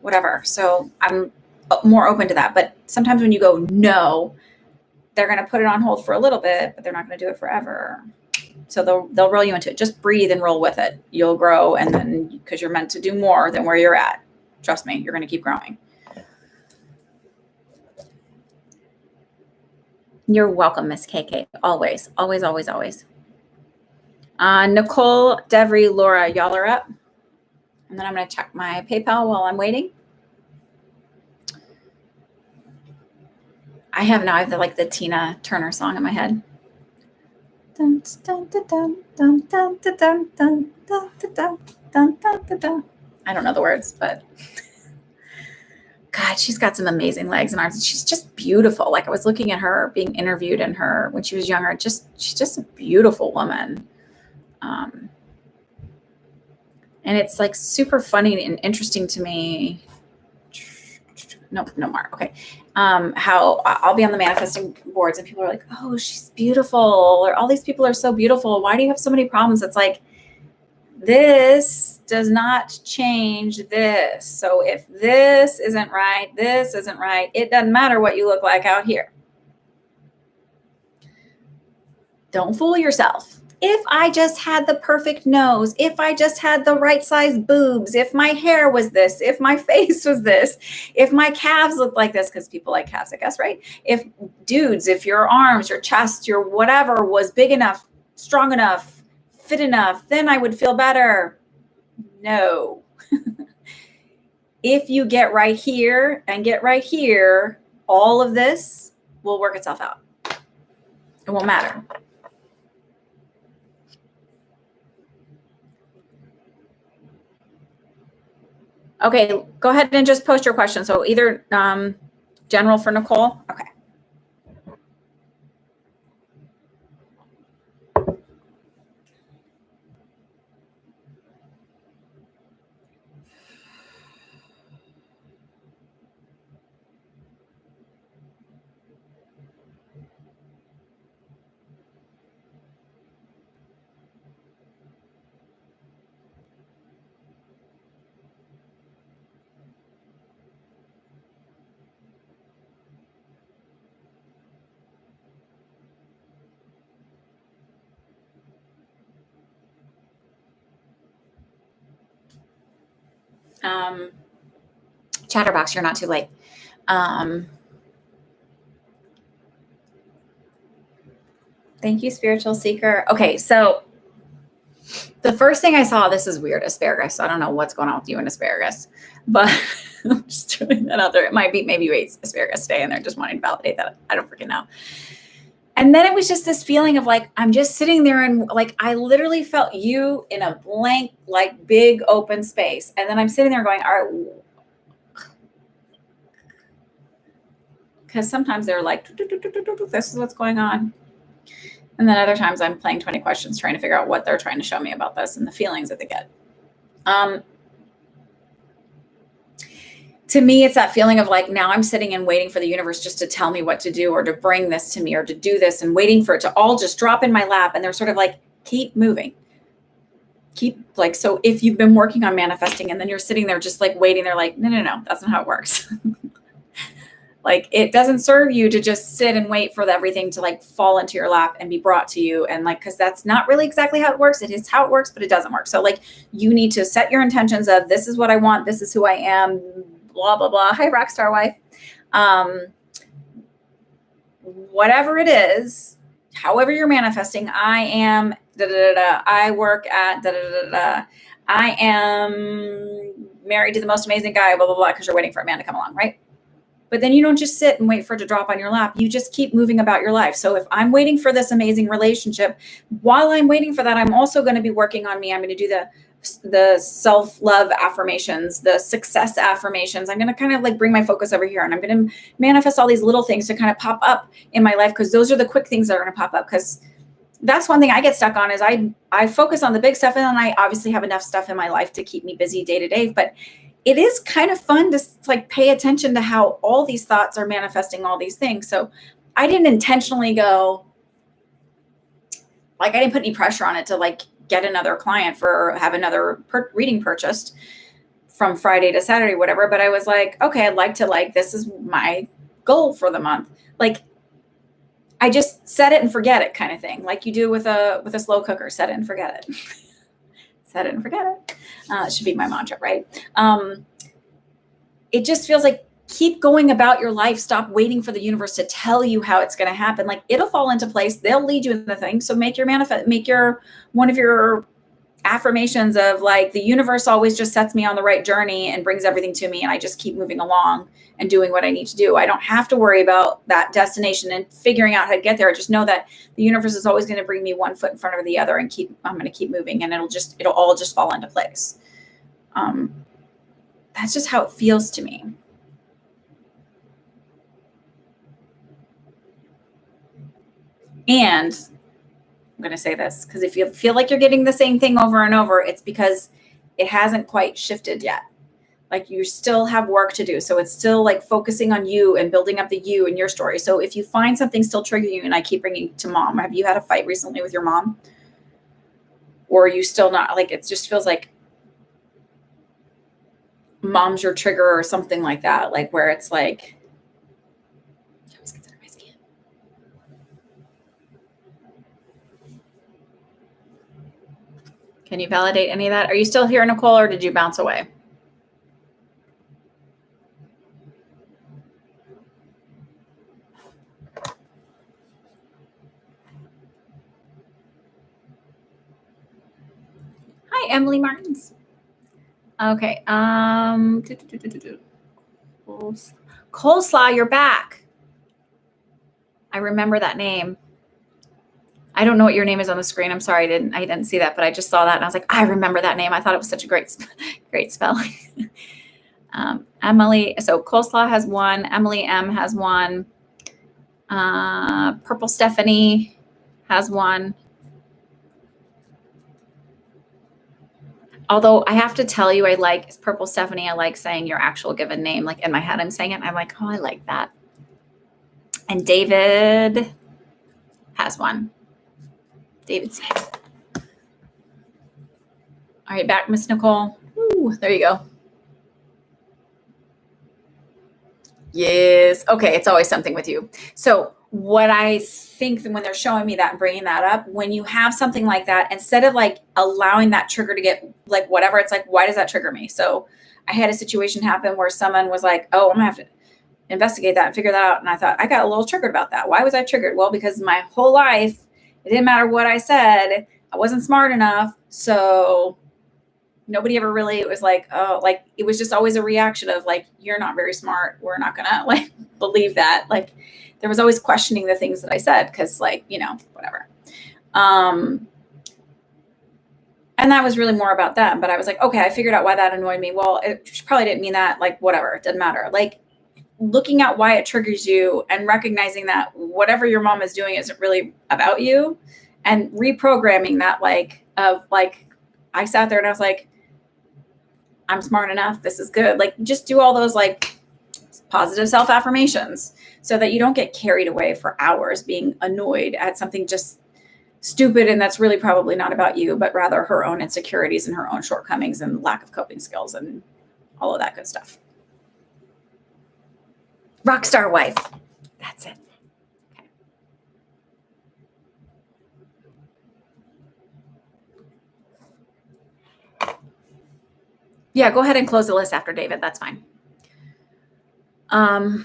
whatever. So I'm more open to that. But sometimes when you go, no, they're going to put it on hold for a little bit, but they're not going to do it forever. So they'll roll you into it. Just breathe and roll with it. You'll grow. And then, because you're meant to do more than where you're at. Trust me, you're going to keep growing. You're welcome, Miss KK. Always, always, always, always. Nicole, Devry, Laura, y'all are up. And then I'm going to check my PayPal while I'm waiting. I have like the Tina Turner song in my head. Dun, dun, dun, dun, dun, dun, dun, dun, dun, dun, dun, dun, dun, dun. I don't know the words, but God, she's got some amazing legs and arms. She's just beautiful. Like, I was looking at her being interviewed in her when she was younger. She's just a beautiful woman. And it's like super funny and interesting to me. No more. Okay. How I'll be on the manifesting boards and people are like, oh, she's beautiful. Or all these people are so beautiful. Why do you have so many problems? It's like, this does not change this. So if this isn't right, it doesn't matter what you look like out here. Don't fool yourself. If I just had the perfect nose, if I just had the right size boobs, if my hair was this, if my face was this, if my calves looked like this, because people like calves, I guess, right? If your arms, your chest, your whatever was big enough, strong enough, fit enough, then I would feel better. No. If you get right here and get right here, all of this will work itself out. It won't matter. Okay, go ahead and just post your question. So either general for Nicole. Okay. Chatterbox, you're not too late. Thank you, spiritual seeker. Okay, so the first thing I saw, this is weird, asparagus. I don't know what's going on with you and asparagus, but I'm just throwing that out there. It might be, maybe you ate asparagus today and they're just wanting to validate that. I don't freaking know. And then it was just this feeling of like, I'm just sitting there and like, I literally felt you in a blank, like big open space. And then I'm sitting there going, all right, because sometimes they're like, this is what's going on. And then other times I'm playing 20 questions, trying to figure out what they're trying to show me about this and the feelings that they get. To me, it's that feeling of like, now I'm sitting and waiting for the universe just to tell me what to do or to bring this to me or to do this and waiting for it to all just drop in my lap. And they're sort of like, keep moving. Keep like, so if you've been working on manifesting and then you're sitting there just like waiting, they're like, no, that's not how it works. Like, it doesn't serve you to just sit and wait for everything to like fall into your lap and be brought to you. And like, cause that's not really exactly how it works. It is how it works, but it doesn't work. So like, you need to set your intentions of, this is what I want. This is who I am, blah, blah, blah. Hi, Rockstar Wife. Whatever it is, however you're manifesting, I am, I work at, I am married to the most amazing guy, blah, blah, blah. Cause you're waiting for a man to come along, right? But then you don't just sit and wait for it to drop on your lap. You just keep moving about your life. So if I'm waiting for this amazing relationship, while I'm waiting for that, I'm also going to be working on me. I'm going to do the self-love affirmations, the success affirmations. I'm going to kind of like bring my focus over here and I'm going to manifest all these little things to kind of pop up in my life. Cause those are the quick things that are going to pop up. Cause that's one thing I get stuck on is I focus on the big stuff. And then I obviously have enough stuff in my life to keep me busy day to day, but it is kind of fun to like pay attention to how all these thoughts are manifesting all these things. So I didn't intentionally go, like, I didn't put any pressure on it to like get another client for have another reading purchased from Friday to Saturday, whatever. But I was like, okay, I'd like to like, this is my goal for the month. Like, I just set it and forget it kind of thing. Like you do with a slow cooker, set it and forget it. Set it and forget it. It should be my mantra, right? It just feels like keep going about your life. Stop waiting for the universe to tell you how it's going to happen. Like it'll fall into place. They'll lead you in the thing. So make your one of your affirmations of like, the universe always just sets me on the right journey and brings everything to me. And I just keep moving along and doing what I need to do. I don't have to worry about that destination and figuring out how to get there. I just know that the universe is always going to bring me one foot in front of the other and I'm going to keep moving and it'll all just fall into place. That's just how it feels to me. And I'm going to say this because if you feel like you're getting the same thing over and over, it's because it hasn't quite shifted yet. Like you still have work to do. So it's still like focusing on you and building up the you and your story. So if you find something still triggering you, and I keep bringing to mom, have you had a fight recently with your mom? Or are you still not, like, it just feels like mom's your trigger or something like that. Like where it's like, can you validate any of that? Are you still here, Nicole, or did you bounce away? Hi, Emily Martins. Okay. Coleslaw, you're back. I remember that name. I don't know what your name is on the screen. I'm sorry, I didn't see that, but I just saw that and I was like, I remember that name. I thought it was such a great spelling. Emily, so Coleslaw has one. Emily M has one. Purple Stephanie has one. Although I have to tell you, I like Purple Stephanie. I like saying your actual given name. Like in my head, I'm saying it. I'm like, oh, I like that. And David has one. David C. All right, back, Miss Nicole. Ooh, there you go. Yes. Okay, it's always something with you. So what I think when they're showing me that and bringing that up, when you have something like that, instead of like allowing that trigger to get like whatever, it's like, why does that trigger me? So I had a situation happen where someone was like, oh, I'm gonna have to investigate that and figure that out. And I thought I got a little triggered about that. Why was I triggered? Well, because my whole life It didn't matter what I said. I wasn't smart enough. So nobody ever really, it was like, oh, like it was just always a reaction of like, you're not very smart. We're not gonna like believe that. Like there was always questioning the things that I said because like, whatever. And that was really more about them. But I was like, okay, I figured out why that annoyed me. Well, it probably didn't mean that, like, whatever, it doesn't matter. Like looking at why it triggers you and recognizing that whatever your mom is doing isn't really about you and reprogramming that, I sat there and I was like, I'm smart enough. This is good. Like just do all those like positive self-affirmations so that you don't get carried away for hours being annoyed at something just stupid and that's really probably not about you, but rather her own insecurities and her own shortcomings and lack of coping skills and all of that good stuff. Rockstar wife. That's it. Okay. Yeah, go ahead and close the list after David. That's fine. Okay,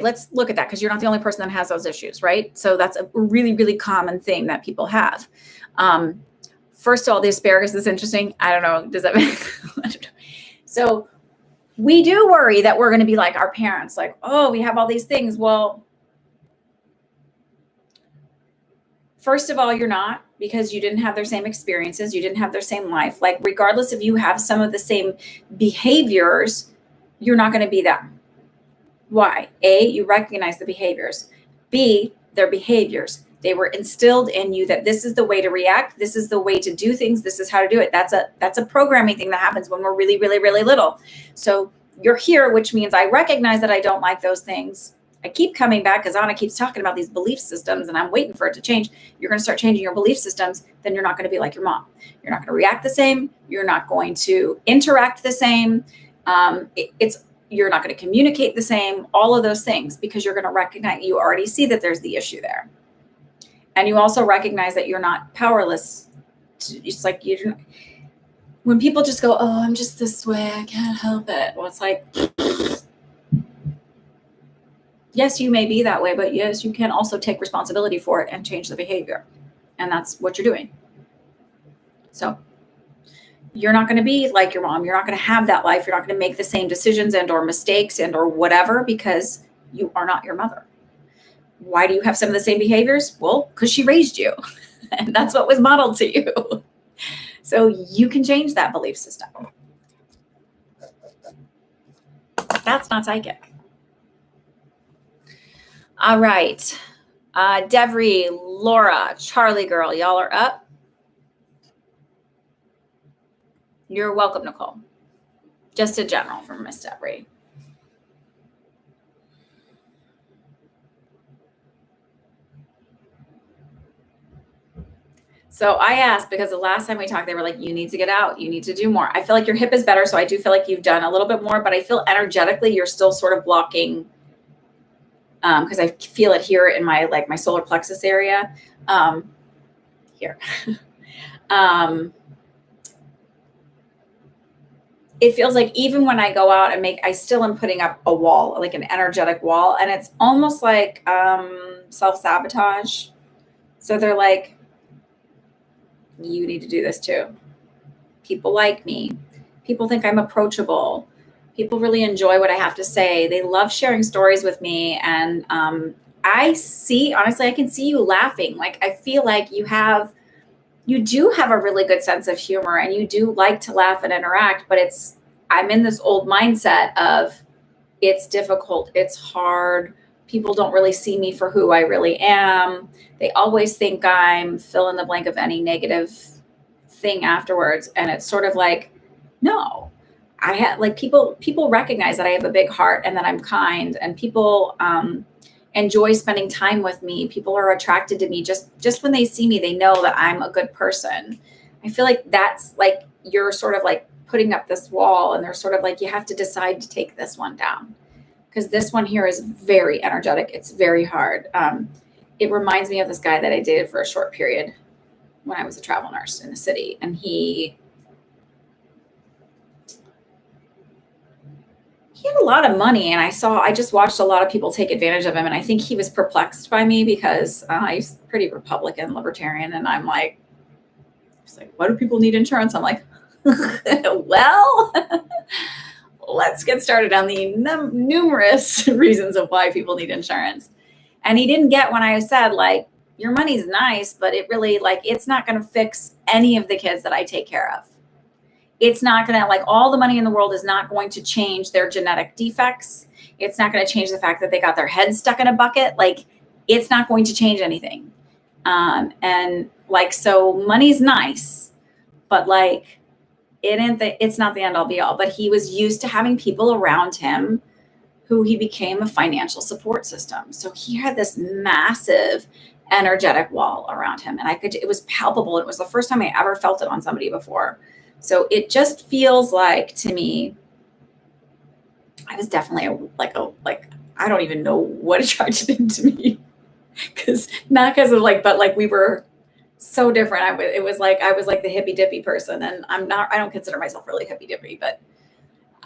let's look at that because you're not the only person that has those issues, right? So that's a really, really common thing that people have. First of all, the asparagus is interesting. I don't know. Does that make So we do worry that we're going to be like our parents, like, oh, we have all these things. Well, first of all, you're not, because you didn't have their same experiences. You didn't have their same life. Like, regardless if you have some of the same behaviors, you're not going to be them. Why? A, you recognize the behaviors. B, they're behaviors. They were instilled in you that this is the way to react. This is the way to do things. This is how to do it. That's a programming thing that happens when we're really, really, really little. So you're here, which means I recognize that I don't like those things. I keep coming back because Anna keeps talking about these belief systems and I'm waiting for it to change. You're going to start changing your belief systems. Then you're not going to be like your mom. You're not going to react the same. You're not going to interact the same. You're not going to communicate the same, all of those things, because you're going to recognize, you already see that there's the issue there. And you also recognize that you're not powerless. It's like when people just go, oh, I'm just this way, I can't help it. Well, it's like, yes, you may be that way, but yes, you can also take responsibility for it and change the behavior. And that's what you're doing. So you're not going to be like your mom. You're not going to have that life. You're not going to make the same decisions and or mistakes and or whatever because you are not your mother. Why do you have some of the same behaviors? Well, because she raised you and that's what was modeled to you. So you can change that belief system. That's not psychic. All right. Devry, Laura, Charlie girl, y'all are up. You're welcome, Nicole. Just a general from Miss Devry. So I asked because the last time we talked, they were like, you need to get out. You need to do more. I feel like your hip is better. So I do feel like you've done a little bit more, but I feel energetically you're still sort of blocking because I feel it here in my solar plexus area here. It feels like even when I go out and I still am putting up a wall, like an energetic wall. And it's almost like self-sabotage. So they're like, you need to do this too. People like me. People think I'm approachable. People really enjoy what I have to say. They love sharing stories with me. And honestly, I can see you laughing. Like, I feel like you do have a really good sense of humor and you do like to laugh and interact, but I'm in this old mindset of it's difficult. It's hard. People don't really see me for who I really am. They always think I'm fill in the blank of any negative thing afterwards. And it's sort of like, no, people recognize that I have a big heart and that I'm kind and people, enjoy spending time with me. People are attracted to me just when they see me, they know that I'm a good person. I feel like that's like, you're sort of like putting up this wall and they're sort of like, you have to decide to take this one down because this one here is very energetic. It's very hard. It reminds me of this guy that I dated for a short period when I was a travel nurse in the city. And he had a lot of money, and I just watched a lot of people take advantage of him, and I think he was perplexed by me because he's pretty Republican, libertarian, and I'm like, he's like, why do people need insurance? I'm like, well, let's get started on the numerous reasons of why people need insurance. And he didn't get when I said, like, your money's nice, but it really, like, it's not going to fix any of the kids that I take care of. It's not going to, like, all the money in the world is not going to change their genetic defects. It's not going to change the fact that they got their head stuck in a bucket. Like, it's not going to change anything. And like, so money's nice, but like, it's not the end all be all. But he was used to having people around him who he became a financial support system. So he had this massive energetic wall around him, and it was palpable. It was the first time I ever felt it on somebody before. So it just feels like, to me, I was definitely like I don't even know what attracted him to me, because not because of like, but like we were so different. It was like I was like the hippy dippy person, and I'm not. I don't consider myself really hippy dippy, but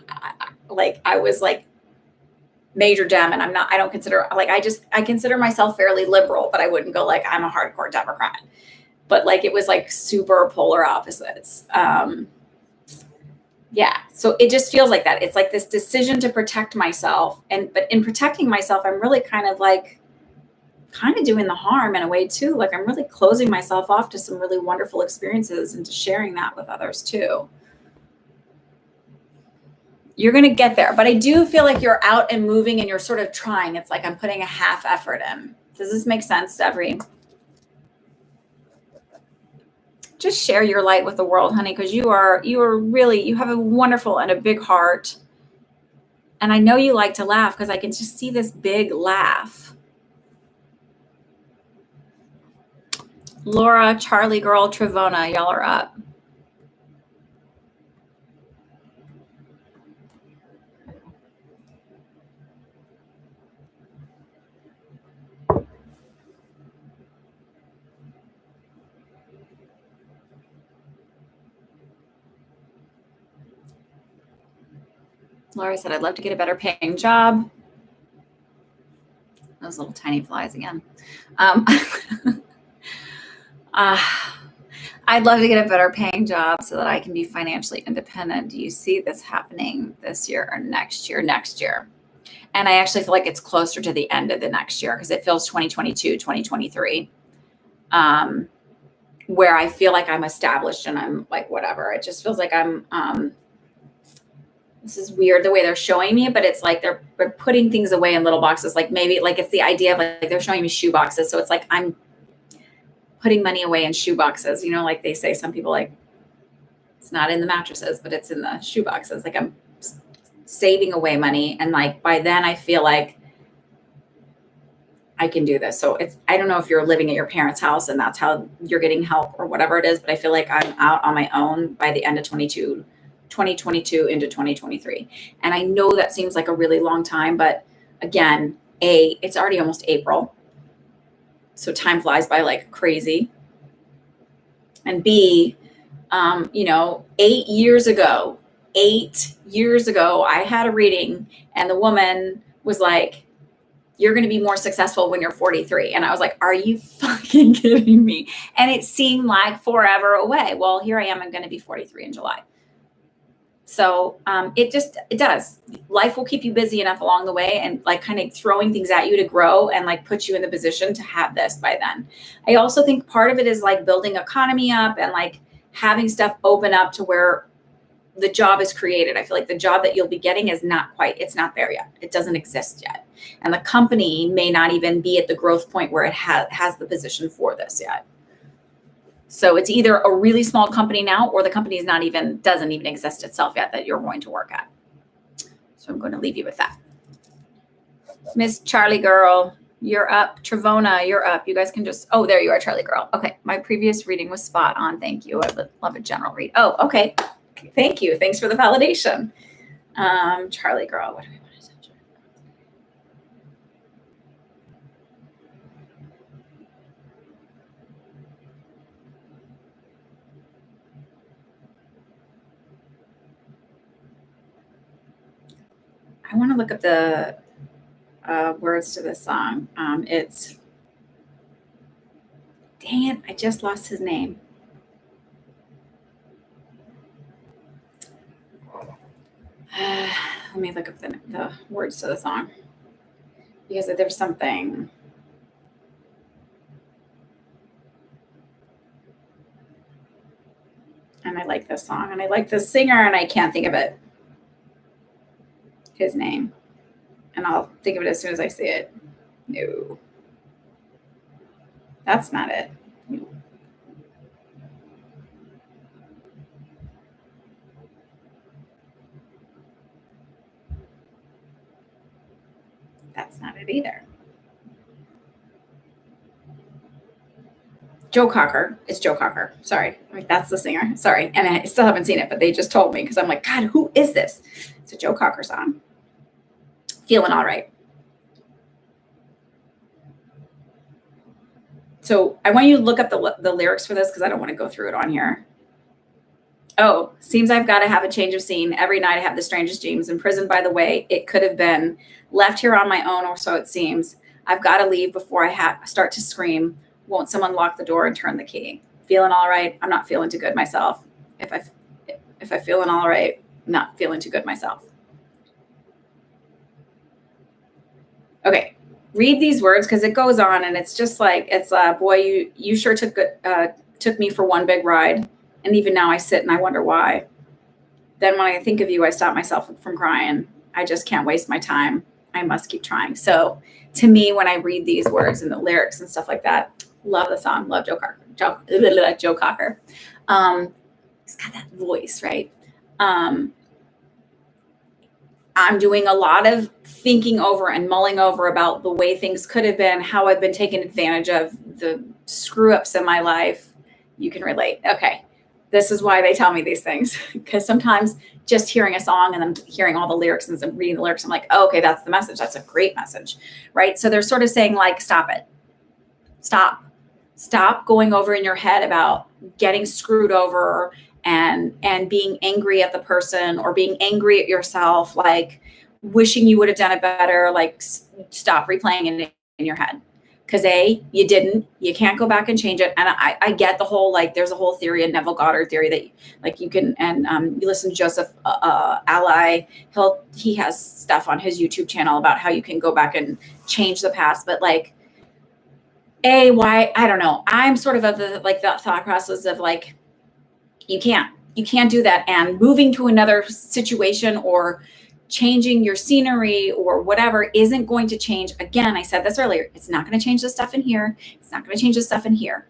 I was like major Dem, and I'm not. I don't consider, like, I consider myself fairly liberal, but I wouldn't go like I'm a hardcore Democrat. But like it was like super polar opposites. Yeah, so it just feels like that. It's like this decision to protect myself, but in protecting myself, I'm really kind of doing the harm in a way too. Like, I'm really closing myself off to some really wonderful experiences and to sharing that with others too. You're going to get there, but I do feel like you're out and moving and you're sort of trying. It's like I'm putting a half effort in. Does this make sense, Devry? Just share your light with the world, honey, because you have a wonderful and a big heart. And I know you like to laugh, because I can just see this big laugh. Laura, Charlie Girl, Trevona, y'all are up. Laura said, I'd love to get a better paying job. Those little tiny flies again. I'd love to get a better paying job so that I can be financially independent. Do you see this happening this year or next year? Next year. And I actually feel like it's closer to the end of the next year, because it feels 2022, 2023, where I feel like I'm established and I'm like, whatever. It just feels like this is weird the way they're showing me, but it's like they're putting things away in little boxes. Like, maybe like it's the idea of like they're showing me shoe boxes. So it's like I'm putting money away in shoe boxes. You know, like they say, some people, like, it's not in the mattresses, but it's in the shoe boxes. Like, I'm saving away money. And like, by then I feel like I can do this. So I don't know if you're living at your parents' house and that's how you're getting help or whatever it is, but I feel like I'm out on my own by the end of 2022 into 2023. And I know that seems like a really long time, but again, it's already almost April. So time flies by like crazy. And B, 8 years ago, I had a reading, and the woman was like, you're going to be more successful when you're 43. And I was like, are you fucking kidding me? And it seemed like forever away. Well, here I am. I'm going to be 43 in July. So it does. Life will keep you busy enough along the way, and like kind of throwing things at you to grow and like put you in the position to have this by then. I also think part of it is like building economy up and like having stuff open up to where the job is created. I feel like the job that you'll be getting it's not there yet. It doesn't exist yet. And the company may not even be at the growth point where it has the position for this yet. So it's either a really small company now, or the company doesn't even exist itself yet that you're going to work at. So I'm going to leave you with that. Miss Charlie Girl, you're up. Trevona, you're up. You guys can there you are, Charlie Girl. Okay. My previous reading was spot on. Thank you. I would love a general read. Oh, okay. Thank you. Thanks for the validation. Charlie Girl, what do we want to touch? I want to look up the words to this song. It's, dang it, I just lost his name. Let me look up the words to the song, because there's something. And I like this song, and I like the singer, and I can't think of his name. And I'll think of it as soon as I see it. No. That's not it. No. That's not it either. Joe Cocker. It's Joe Cocker. Sorry. That's the singer. Sorry. And I still haven't seen it, but they just told me, because I'm like, God, who is this? It's a Joe Cocker song. Feeling All Right. So I want you to look up the lyrics for this, because I don't want to go through it on here. Oh, seems I've got to have a change of scene. Every night I have the strangest dreams. Imprisoned by the way it could have been. Left here on my own, or so it seems. I've got to leave before I start to scream. Won't someone lock the door and turn the key? Feeling all right. I'm not feeling too good myself. If I feeling all right, not feeling too good myself. Okay, read these words, because it goes on, and it's just like, it's boy, you sure took me for one big ride, and even now I sit and I wonder why. Then when I think of you, I stop myself from crying. I just can't waste my time. I must keep trying. So to me, when I read these words and the lyrics and stuff like that, love the song, love Joe Cocker. Joe Cocker. He's got that voice, right? I'm doing a lot of thinking over and mulling over about the way things could have been, how I've been taken advantage of, the screw ups in my life. You can relate. Okay. This is why they tell me these things, because sometimes just hearing a song and then hearing all the lyrics and reading the lyrics, I'm like, oh, okay, that's the message. That's a great message, right? So they're sort of saying, like, stop it. Stop going over in your head about getting screwed over and being angry at the person, or being angry at yourself, like wishing you would have done it better. Like, stop replaying it in your head. Because you didn't, you can't go back and change it. And I get the whole, like, there's a whole theory, a Neville Goddard theory, that like you can, and you listen to Joseph Ally, he has stuff on his YouTube channel about how you can go back and change the past. But like, why? I don't know. I'm sort of the thought process of like, you can't do that. And moving to another situation or changing your scenery or whatever isn't going to change. Again, I said this earlier, it's not going to change the stuff in here. It's not going to change the stuff in here.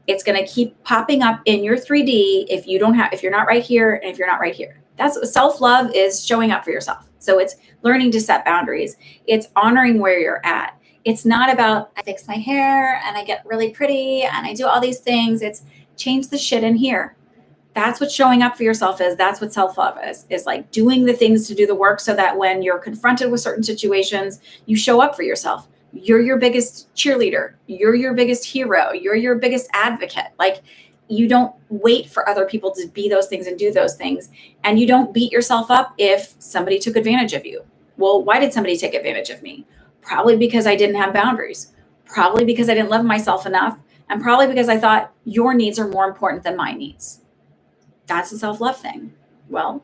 It's going to keep popping up in your 3D if you're not right here, and if you're not right here. That's what self-love is, showing up for yourself. So it's learning to set boundaries. It's honoring where you're at. It's not about, I fix my hair and I get really pretty and I do all these things. It's change the shit in here. That's what showing up for yourself is. That's what self-love is like doing the things to do the work, so that when you're confronted with certain situations, you show up for yourself. You're your biggest cheerleader. You're your biggest hero. You're your biggest advocate. Like, you don't wait for other people to be those things and do those things. And you don't beat yourself up if somebody took advantage of you. Well, why did somebody take advantage of me? Probably because I didn't have boundaries. Probably because I didn't love myself enough. And probably because I thought your needs are more important than my needs. That's a self-love thing. Well,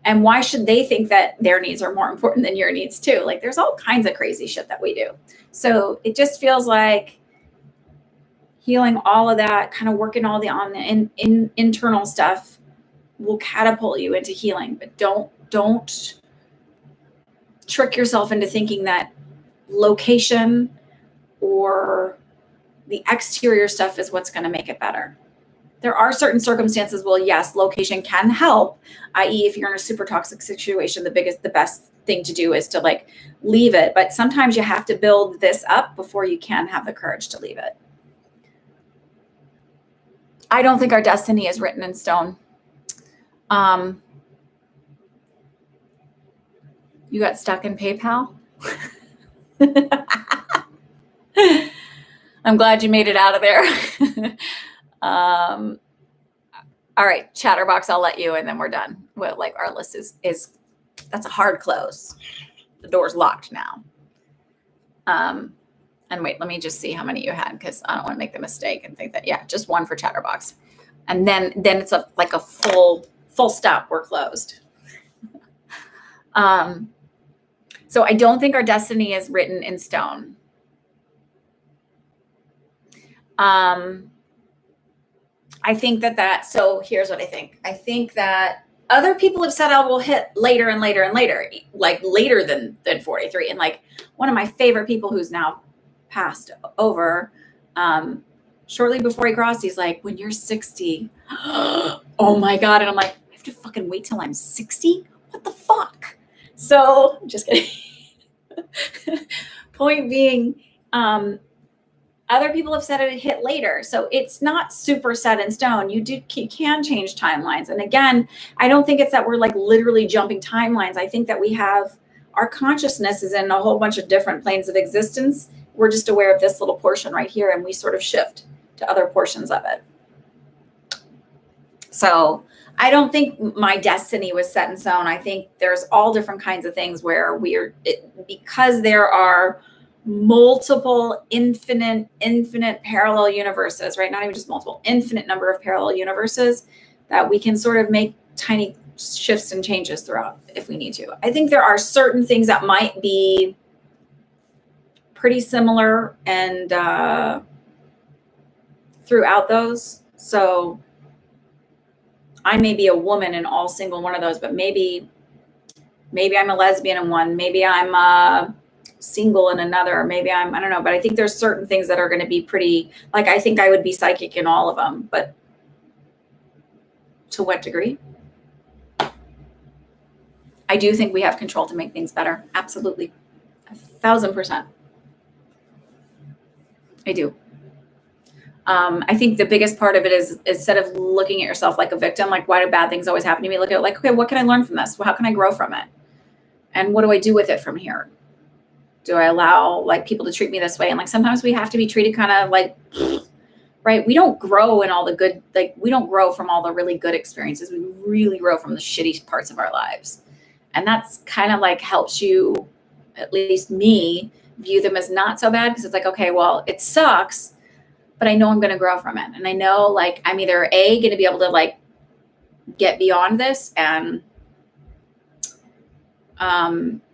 and why should they think that their needs are more important than your needs too? Like, there's all kinds of crazy shit that we do. So it just feels like healing all of that, kind of working all the internal stuff will catapult you into healing. But don't trick yourself into thinking that location or the exterior stuff is what's going to make it better. There are certain circumstances, well, yes, location can help, i.e. if you're in a super toxic situation, the best thing to do is to like leave it. But sometimes you have to build this up before you can have the courage to leave it. I don't think our destiny is written in stone. You got stuck in PayPal? I'm glad you made it out of there. All right, Chatterbox, I'll let you, and then we're done. Well, like, our list is That's a hard close. The door's locked now. And wait, let me just see how many you had, because I don't want to make the mistake and think that, yeah, just one for Chatterbox. And then it's like a full stop. We're closed. So I don't think our destiny is written in stone. I think so here's what I think. I think that other people have said I will hit later and later and later, like later than 43. And like one of my favorite people who's now passed over, shortly before he crossed, he's like, when you're 60, oh my God. And I'm like, I have to fucking wait till I'm 60? What the fuck? So just kidding. Point being, other people have said it hit later. So it's not super set in stone. You can change timelines. And again, I don't think it's that we're like literally jumping timelines. I think that we have, our consciousness is in a whole bunch of different planes of existence. We're just aware of this little portion right here, and we sort of shift to other portions of it. So I don't think my destiny was set in stone. I think there's all different kinds of things where because there are multiple infinite parallel universes, right? Not even just multiple, infinite number of parallel universes that we can sort of make tiny shifts and changes throughout if we need to. I think there are certain things that might be pretty similar and throughout those. So I may be a woman in all single one of those, but maybe I'm a lesbian in one, maybe I'm single in another, maybe I don't know, but I think there's certain things that are going to be pretty, like, I think I would be psychic in all of them, but to what degree? I do think we have control to make things better. Absolutely. 1,000%. I do. I think the biggest part of it is, instead of looking at yourself like a victim, like, why do bad things always happen to me? Look at it like, okay, what can I learn from this? How can I grow from it? And what do I do with it from here? Do I allow like people to treat me this way? And like, sometimes we have to be treated kind of like, right? We don't grow in all the good, like we don't grow from all the really good experiences. We really grow from the shitty parts of our lives. And that's kind of like helps you, at least me, view them as not so bad, because it's like, okay, well, it sucks, but I know I'm going to grow from it. And I know like I'm either going to be able to like get beyond this and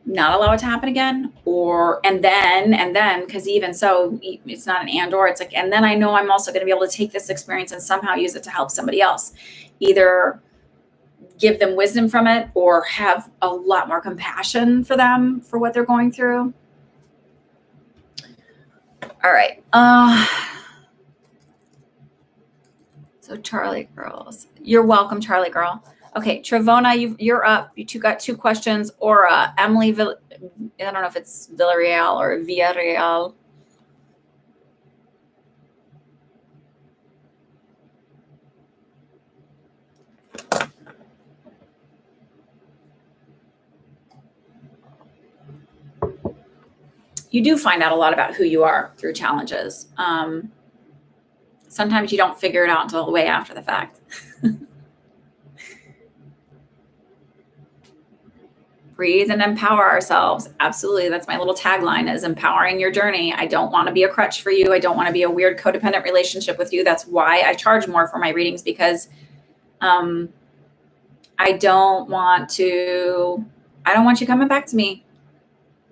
not allow it to happen again, and then, because even so, it's not an and or, it's like, and then I know I'm also going to be able to take this experience and somehow use it to help somebody else, either give them wisdom from it or have a lot more compassion for them for what they're going through. All right. So Charlie girls, you're welcome, Charlie girl. Okay, Trevona, you're up. You two got two questions. Aura, Emily, I don't know if it's Villarreal or Villarreal. You do find out a lot about who you are through challenges. Sometimes you don't figure it out until way after the fact. Breathe and empower ourselves. Absolutely. That's my little tagline, is empowering your journey. I don't want to be a crutch for you. I don't want to be a weird codependent relationship with you. That's why I charge more for my readings, because I don't want you coming back to me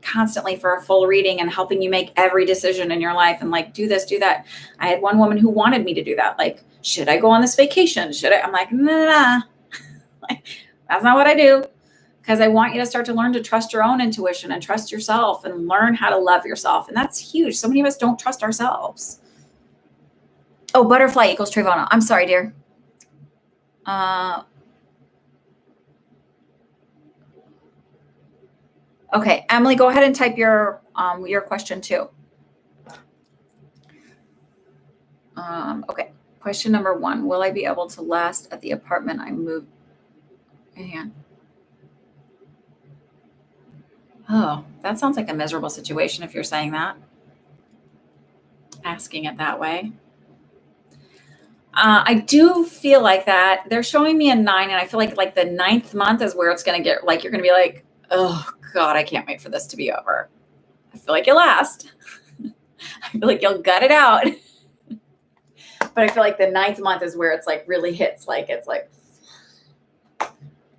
constantly for a full reading and helping you make every decision in your life and like, do this, do that. I had one woman who wanted me to do that. Like, should I go on this vacation? I'm like, nah. Like, that's not what I do. Because I want you to start to learn to trust your own intuition and trust yourself and learn how to love yourself. And that's huge. So many of us don't trust ourselves. Oh, butterfly equals Trevona. I'm sorry, dear. Okay, Emily, go ahead and type your question too. Okay, question number 1. Will I be able to last at the apartment I moved in? Oh, that sounds like a miserable situation if you're saying that. Asking it that way. I do feel like that. They're showing me a 9, and I feel like the 9th month is where it's going to get, like, you're going to be like, oh God, I can't wait for this to be over. I feel like you'll last. I feel like you'll gut it out. But I feel like the 9th month is where it's like really hits, like it's like,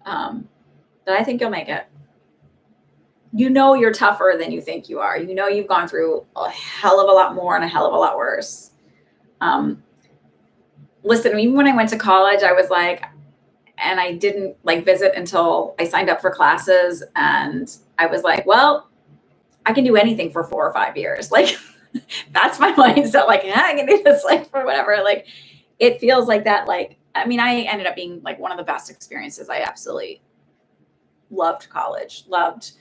but I think you'll make it. You know you're tougher than you think you are. You know you've gone through a hell of a lot more and a hell of a lot worse. Listen, even when I went to college, I was like, and I didn't like visit until I signed up for classes, and I was like, well, I can do anything for 4 or 5 years. Like that's my mindset. Like, yeah, I can do this like for whatever. Like it feels like that. Like, I mean, I ended up being like one of the best experiences. I absolutely loved college, loved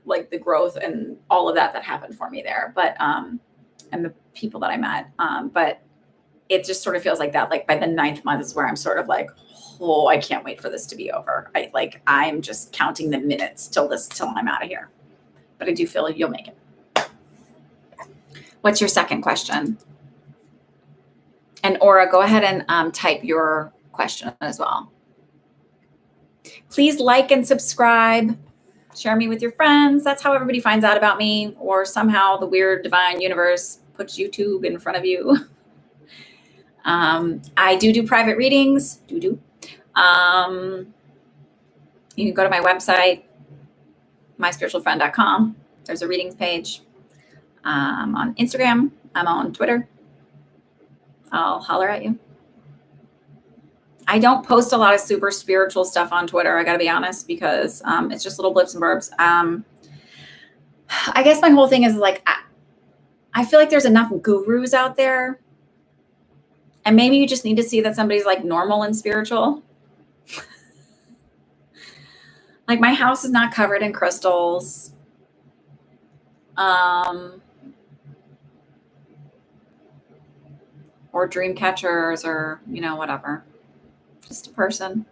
like the growth and all of that happened for me there. But and the people that I met. But it just sort of feels like that. Like by the 9th month is where I'm sort of like, oh, I can't wait for this to be over. I'm just counting the minutes till I'm out of here. But I do feel like you'll make it. What's your second question? And Aura, go ahead and type your question as well. Please like and subscribe. Share me with your friends. That's how everybody finds out about me, or somehow the weird divine universe puts YouTube in front of you. I do private readings. You can go to my website, myspiritualfriend.com. There's a readings page. On Instagram. I'm on Twitter. I'll holler at you. I don't post a lot of super spiritual stuff on Twitter. I got to be honest, because it's just little blips and burbs. I guess my whole thing is like, I feel like there's enough gurus out there. And maybe you just need to see that somebody's like normal and spiritual. Like my house is not covered in crystals. Or dream catchers or, whatever. Just a person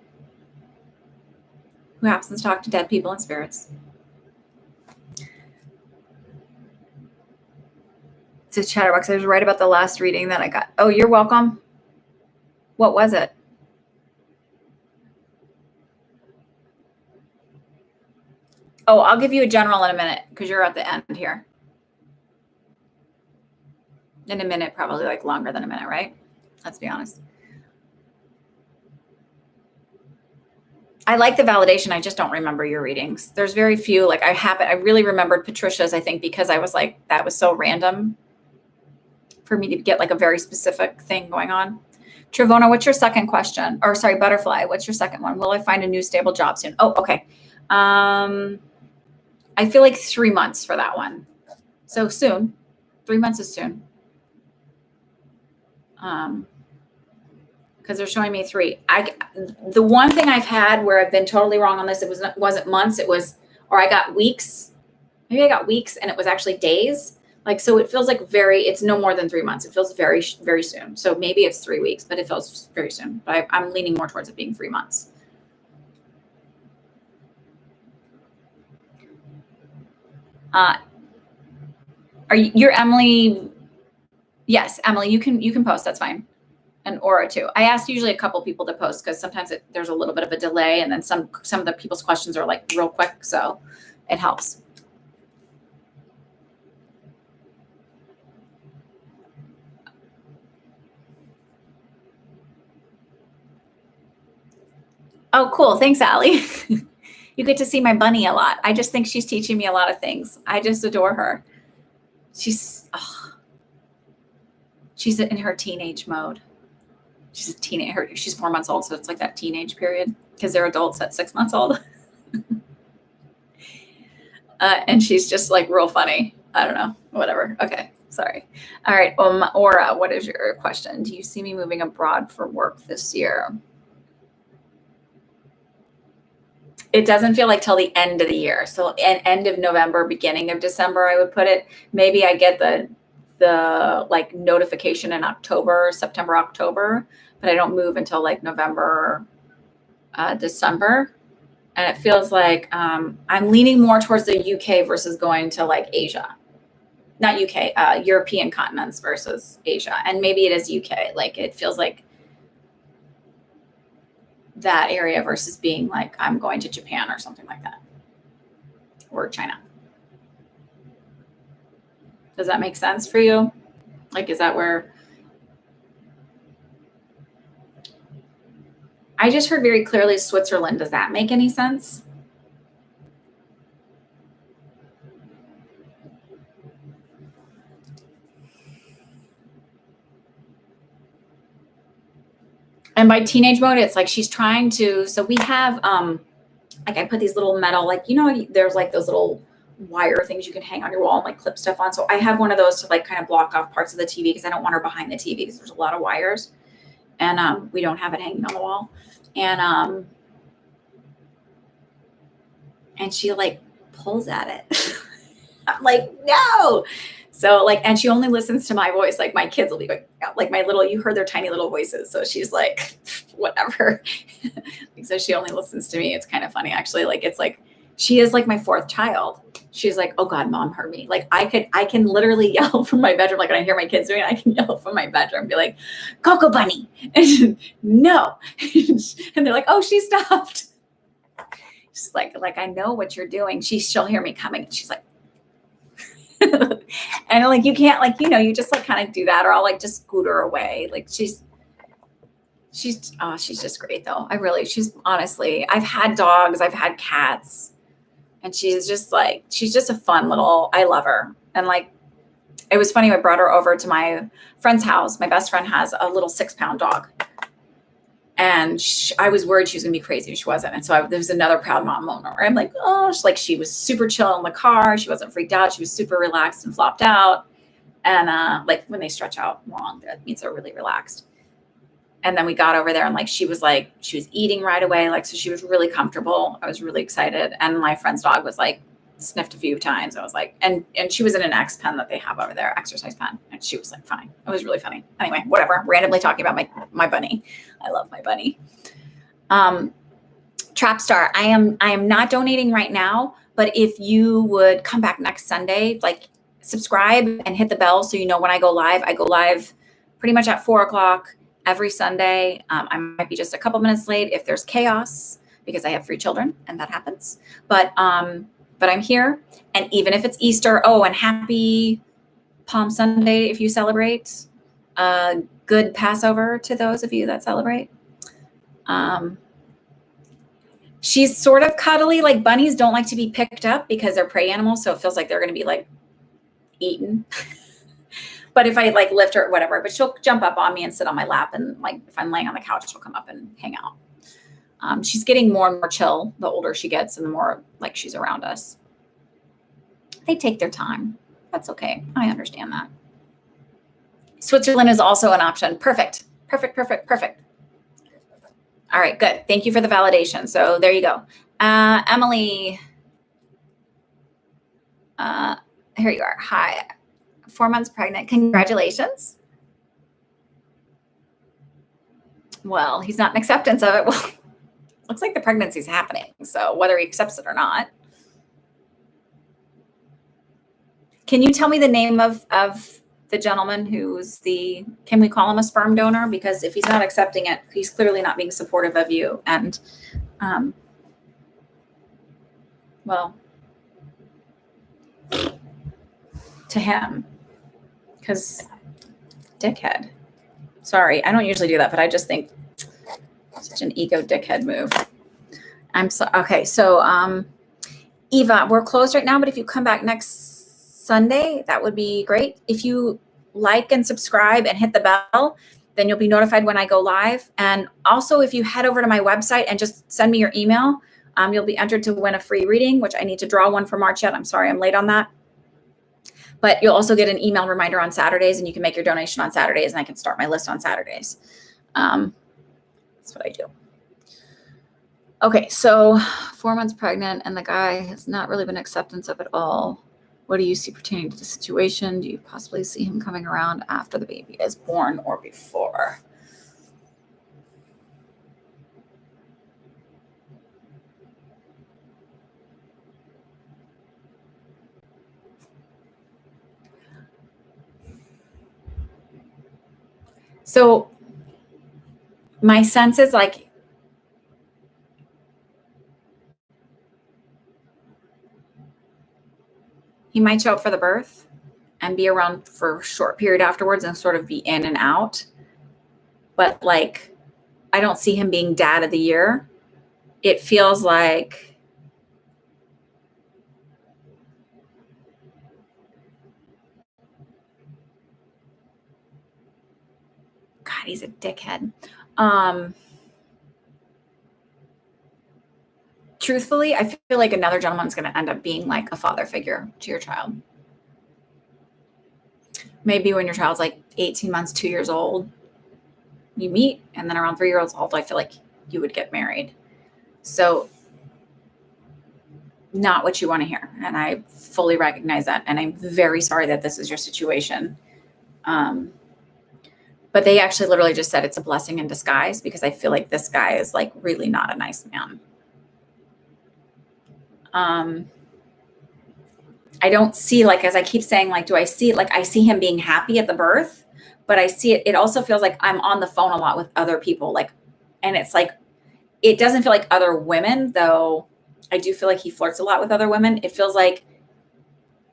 who happens to talk to dead people and spirits. To Chatterbox, I was right about the last reading that I got. Oh, you're welcome. What was it? Oh, I'll give you a general in a minute because you're at the end here. In a minute, probably like longer than a minute, right? Let's be honest. I like the validation. I just don't remember your readings. There's very few. Like I really remembered Patricia's, I think, because I was like, that was so random for me to get like a very specific thing going on. Trivona, what's your second question? Or sorry, Butterfly, what's your second one? Will I find a new stable job soon? Oh, okay. I feel like 3 months for that one. So soon. 3 months is soon. Because they're showing me 3. The one thing I've had where I've been totally wrong on this, wasn't months, or I got weeks. Maybe I got weeks and it was actually days. Like, so it feels like it's no more than 3 months. It feels very, very soon. So maybe it's 3 weeks, but it feels very soon. But I'm leaning more towards it being 3 months. You're Emily? Yes, Emily, you can post. That's fine. And Aura too. I asked usually a couple people to post because sometimes there's a little bit of a delay, and then some of the people's questions are like real quick, so it helps. Oh, cool. Thanks, Allie. You get to see my bunny a lot. I just think she's teaching me a lot of things. I just adore her. She's in her teenage mode. She's a teenager. She's 4 months old, so it's like that teenage period because they're adults at 6 months old. And she's just like real funny. I don't know. Whatever. Okay. Sorry. All right. Aura, what is your question? Do you see me moving abroad for work this year? It doesn't feel like till the end of the year. So end of November, beginning of December, I would put it. Maybe I get the like notification in October, September, October, but I don't move until like November, December. And it feels like I'm leaning more towards the UK versus going to like Asia. Not UK, European continents versus Asia. And maybe it is UK. Like it feels like that area versus being like I'm going to Japan or something like that. or China. Does that make sense for you? Like, is that where? I just heard very clearly Switzerland. Does that make any sense? And by teenage mode, it's like she's trying to, so we have, like I put these little metal, like, there's like those little wire things you can hang on your wall and like clip stuff on. So I have one of those to like kind of block off parts of the TV because I don't want her behind the TV because there's a lot of wires, and we don't have it hanging on the wall. And she like pulls at it. I'm like, no. So like, and she only listens to my voice. Like my kids will be like my little, you heard their tiny little voices. So she's like, whatever. So she only listens to me. It's kind of funny actually. Like, it's like, she is like my fourth child. She's like, oh God, mom heard me. Like I can literally yell from my bedroom. Like when I hear my kids doing it, I can yell from my bedroom and be like, Coco Bunny. And no. And they're like, oh, she stopped. She's like, I know what you're doing. She'll hear me coming. And she's like, and like, you can't like, you just like kind of do that, or I'll like just scoot her away. Like she's just great though. She's honestly, I've had dogs, I've had cats, and she's just a fun little, I love her. And like, it was funny. I brought her over to my friend's house. My best friend has a little 6-pound dog. And I was worried she was going to be crazy. She wasn't. And so there was another proud mom moment where I'm like, oh, she was super chill in the car. She wasn't freaked out. She was super relaxed and flopped out. And like when they stretch out long, that means they're really relaxed. And then we got over there and she was eating right away. So she was really comfortable. I was really excited. And my friend's dog was sniffed a few times. I was like, and she was in an X pen that they have over there, exercise pen. And she was fine. It was really funny. Anyway, whatever, randomly talking about my bunny. I love my bunny. Trapstar, I am not donating right now, but if you would come back next Sunday, subscribe and hit the bell so you know when I go live. I go live pretty much at 4:00 every Sunday. I might be just a couple minutes late if there's chaos because I have 3 children and that happens. But I'm here. And even if it's Easter, and happy Palm Sunday if you celebrate. Good Passover to those of you that celebrate. She's sort of cuddly. Like bunnies don't like to be picked up because they're prey animals. So it feels like they're going to be eaten. But if I lift her, whatever, but she'll jump up on me and sit on my lap. And if I'm laying on the couch, she'll come up and hang out. She's getting more and more chill the older she gets and the more she's around us. They take their time. That's okay. I understand that. Switzerland is also an option. Perfect. All right, good. Thank you for the validation. So there you go. Emily, here you are. Hi, 4 months pregnant. Congratulations. Well, he's not in acceptance of it. Well, looks like the pregnancy's happening. So whether he accepts it or not. Can you tell me the name of the gentleman who's can we call him a sperm donor? Because if he's not accepting it, he's clearly not being supportive of you. And, well, to him, because dickhead. Sorry, I don't usually do that, but I just think such an ego dickhead move. Okay. So, Eva, we're closed right now, but if you come back next Sunday, that would be great. If you like and subscribe and hit the bell, then you'll be notified when I go live. And also, if you head over to my website and just send me your email, you'll be entered to win a free reading, which I need to draw one for March yet. I'm sorry, I'm late on that. But you'll also get an email reminder on Saturdays, and you can make your donation on Saturdays, and I can start my list on Saturdays. That's what I do. Okay, so 4 months pregnant, and the guy has not really been acceptance of it all. What do you see pertaining to the situation? Do you possibly see him coming around after the baby is born or before? So my sense is He might show up for the birth and be around for a short period afterwards and sort of be in and out. But like, I don't see him being dad of the year. It feels like God, he's a dickhead. Truthfully, I feel like another gentleman's going to end up being like a father figure to your child. Maybe when your child's like 18 months, 2 years old, you meet, and then around 3 years old, I feel like you would get married. So not what you want to hear. And I fully recognize that. And I'm very sorry that this is your situation. But they actually literally just said it's a blessing in disguise, because I feel like this guy is like really not a nice man. I don't see, like, as I keep saying, like, do I see it? Like, I see him being happy at the birth, but I see it. It also feels like I'm on the phone a lot with other people. Like, and it's like, it doesn't feel like other women, though. I do feel like he flirts a lot with other women. It feels like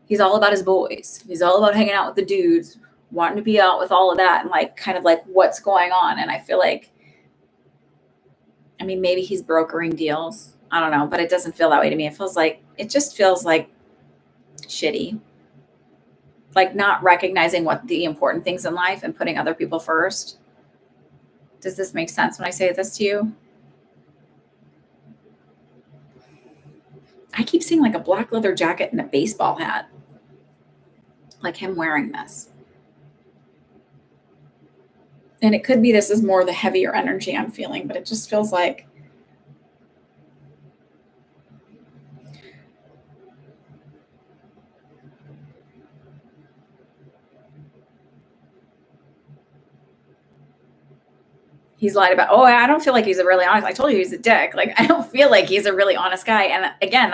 he's all about his boys. He's all about hanging out with the dudes, wanting to be out with all of that, and like, kind of like what's going on. And I feel like, I mean, maybe he's brokering deals. I don't know, but it doesn't feel that way to me. It just feels like shitty. Like not recognizing what the important things in life and putting other people first. Does this make sense when I say this to you? I keep seeing like a black leather jacket and a baseball hat. Like him wearing this. And it could be this is more the heavier energy I'm feeling, but it just feels like he's lied about, oh, I don't feel like he's a really honest. I told you he's a dick. Like, I don't feel like he's a really honest guy. And again,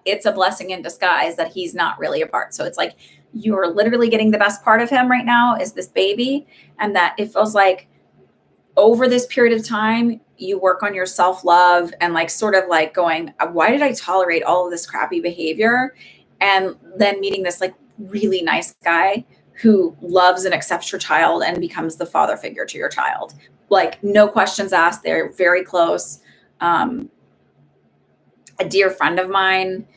it's a blessing in disguise that he's not really a part. So it's like, you're literally getting the best part of him right now is this baby. And that it feels like over this period of time, you work on your self-love and like sort of like going, why did I tolerate all of this crappy behavior? And then meeting this like really nice guy who loves and accepts your child and becomes the father figure to your child. Like no questions asked. They're very close. A dear friend of mine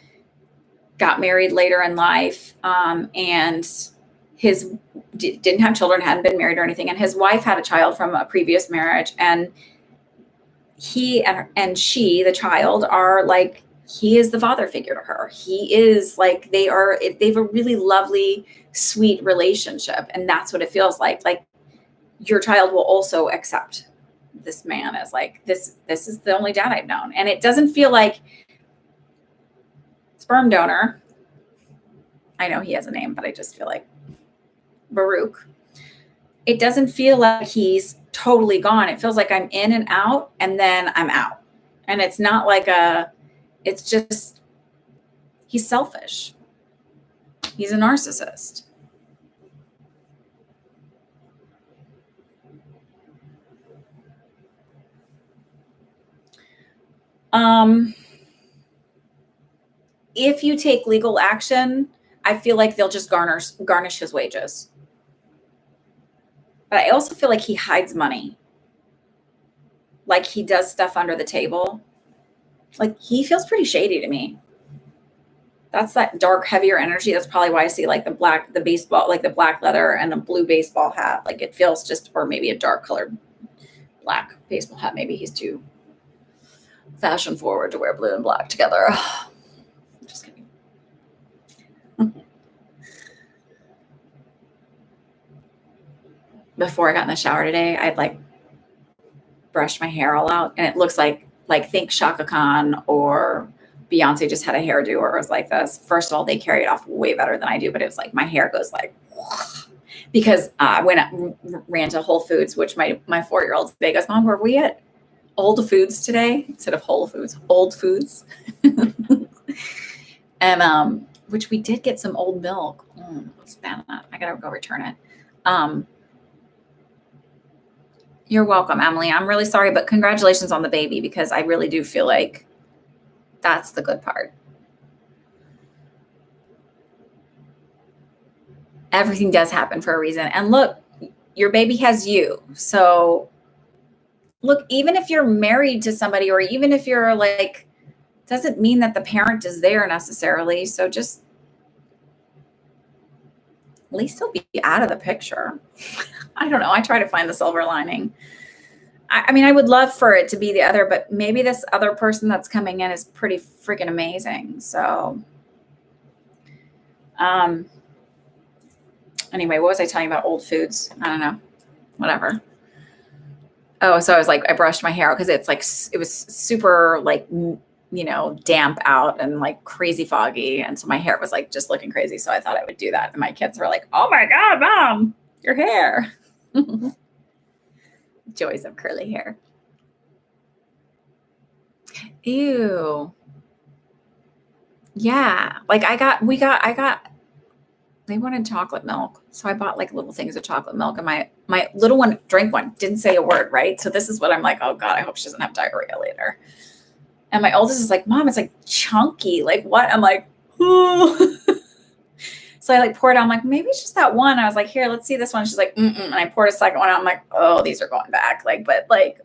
got married later in life, and didn't have children, hadn't been married or anything. And his wife had a child from a previous marriage, and he and she, the child, are like, he is the father figure to her. He is like, they have a really lovely, sweet relationship. And that's what it feels like. Like your child will also accept this man as like, this is the only dad I've known. And it doesn't feel like sperm donor. I know he has a name, but I just feel like Baruch. It doesn't feel like he's totally gone. It feels like I'm in and out, and then I'm out. And it's not like it's just, he's selfish. He's a narcissist. If you take legal action, I feel like they'll just garnish his wages. But I also feel like he hides money. Like he does stuff under the table. Like he feels pretty shady to me. That's that dark, heavier energy. That's probably why I see like the baseball, like the black leather and a blue baseball hat. Like it feels just, or maybe a dark colored black baseball hat. Maybe he's too fashion forward to wear blue and black together. Just kidding. Before I got in the shower today, I'd like brushed my hair all out, and it looks like think Shaka Khan or Beyonce just had a hairdo, or it was like this. First of all, they carry it off way better than I do, but it was like my hair goes like, because I ran to Whole Foods, which my 4-year-old today goes, Mom, were we at Old Foods today instead of Whole Foods? Old Foods. And which we did get some old milk. What's bad on that? I gotta go return it. You're welcome, Emily. I'm really sorry, but congratulations on the baby, because I really do feel like that's the good part. Everything does happen for a reason. And look, your baby has you. So look, even if you're married to somebody, or even if you're like, doesn't mean that the parent is there necessarily. So just at least they'll be out of the picture. I don't know. I try to find the silver lining. I mean, I would love for it to be the other, but maybe this other person that's coming in is pretty freaking amazing. So, um, anyway, what was I telling you about old foods? I don't know. Whatever. Oh, so I was like, I brushed my hair out because it's like, it was super like, damp out and like crazy foggy. And so my hair was like just looking crazy. So I thought I would do that. And my kids were like, oh my God, Mom, your hair. Joys of curly hair. Ew. Yeah. Like I got, they wanted chocolate milk. So I bought like little things of chocolate milk, and my little one drank one, didn't say a word, right? So this is what I'm like, oh God, I hope she doesn't have diarrhea later. And my oldest is like, Mom, it's like chunky. Like what? I'm like, ooh. So I like poured it out. I'm like, maybe it's just that one. I was like, here, let's see this one. She's like, mm-mm. And I poured a second one out. I'm like, oh, these are going back. Like, but like,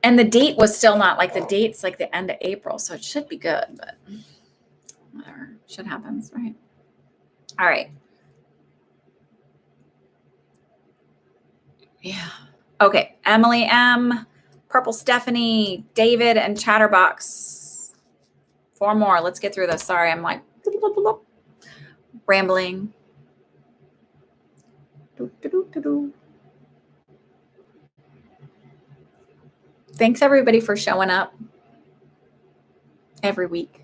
and the date was still not like, the date's like the end of April. So it should be good, but whatever. Shit happens, right? All right. Yeah. Okay. Emily M, Purple Stephanie, David, and Chatterbox. 4 more. Let's get through this. Sorry, I'm like rambling. Thanks everybody for showing up every week.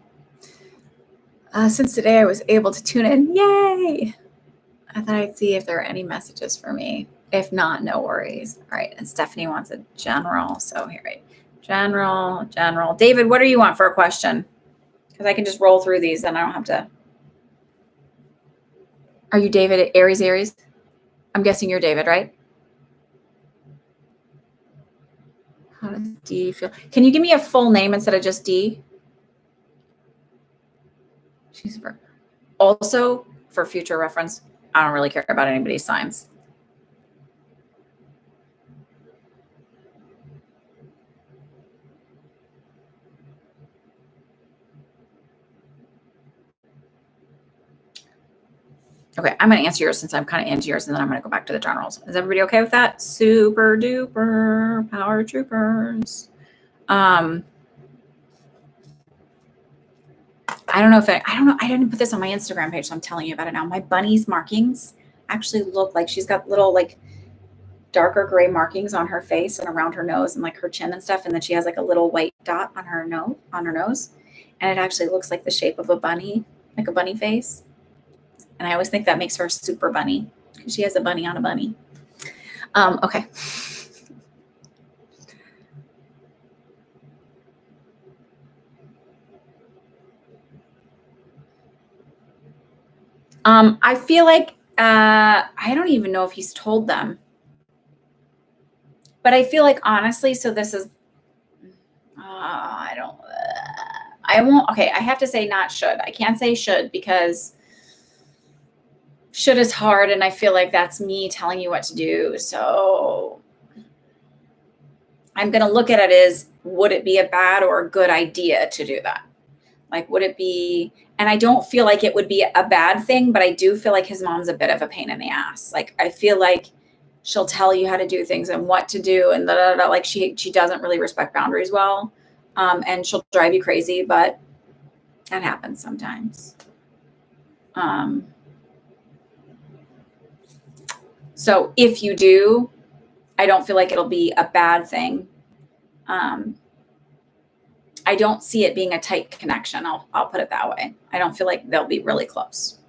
Since today I was able to tune in, yay! I thought I'd see if there are any messages for me. If not, no worries. All right, and Stephanie wants a general. So here, right? General. David, what do you want for a question? Because I can just roll through these and I don't have to. Are you David Aries? I'm guessing you're David, right? How does D feel? Can you give me a full name instead of just D? She's also, for future reference, I don't really care about anybody's signs. Okay, I'm going to answer yours since I'm kind of into yours, and then I'm going to go back to the generals. Is everybody okay with that? Super duper power troopers. I don't know if I don't know. I didn't put this on my Instagram page, so I'm telling you about it now. My bunny's markings actually look like she's got little like darker gray markings on her face and around her nose and like her chin and stuff, and then she has like a little white dot on her nose, and it actually looks like the shape of a bunny, like a bunny face. And I always think that makes her a super bunny because she has a bunny on a bunny. Okay. I feel like I don't even know if he's told them, but I feel like honestly, so this is I won't. Okay, I have to say not should. I can't say should because should is hard, and I feel like that's me telling you what to do. So I'm going to look at it as, would it be a bad or a good idea to do that? Like, would it be, and I don't feel like it would be a bad thing, but I do feel like his mom's a bit of a pain in the ass. Like, I feel like she'll tell you how to do things and what to do. And like she doesn't really respect boundaries well. And she'll drive you crazy, but that happens sometimes. So if you do, I don't feel like it'll be a bad thing. I don't see it being a tight connection. I'll put it that way. I don't feel like they'll be really close.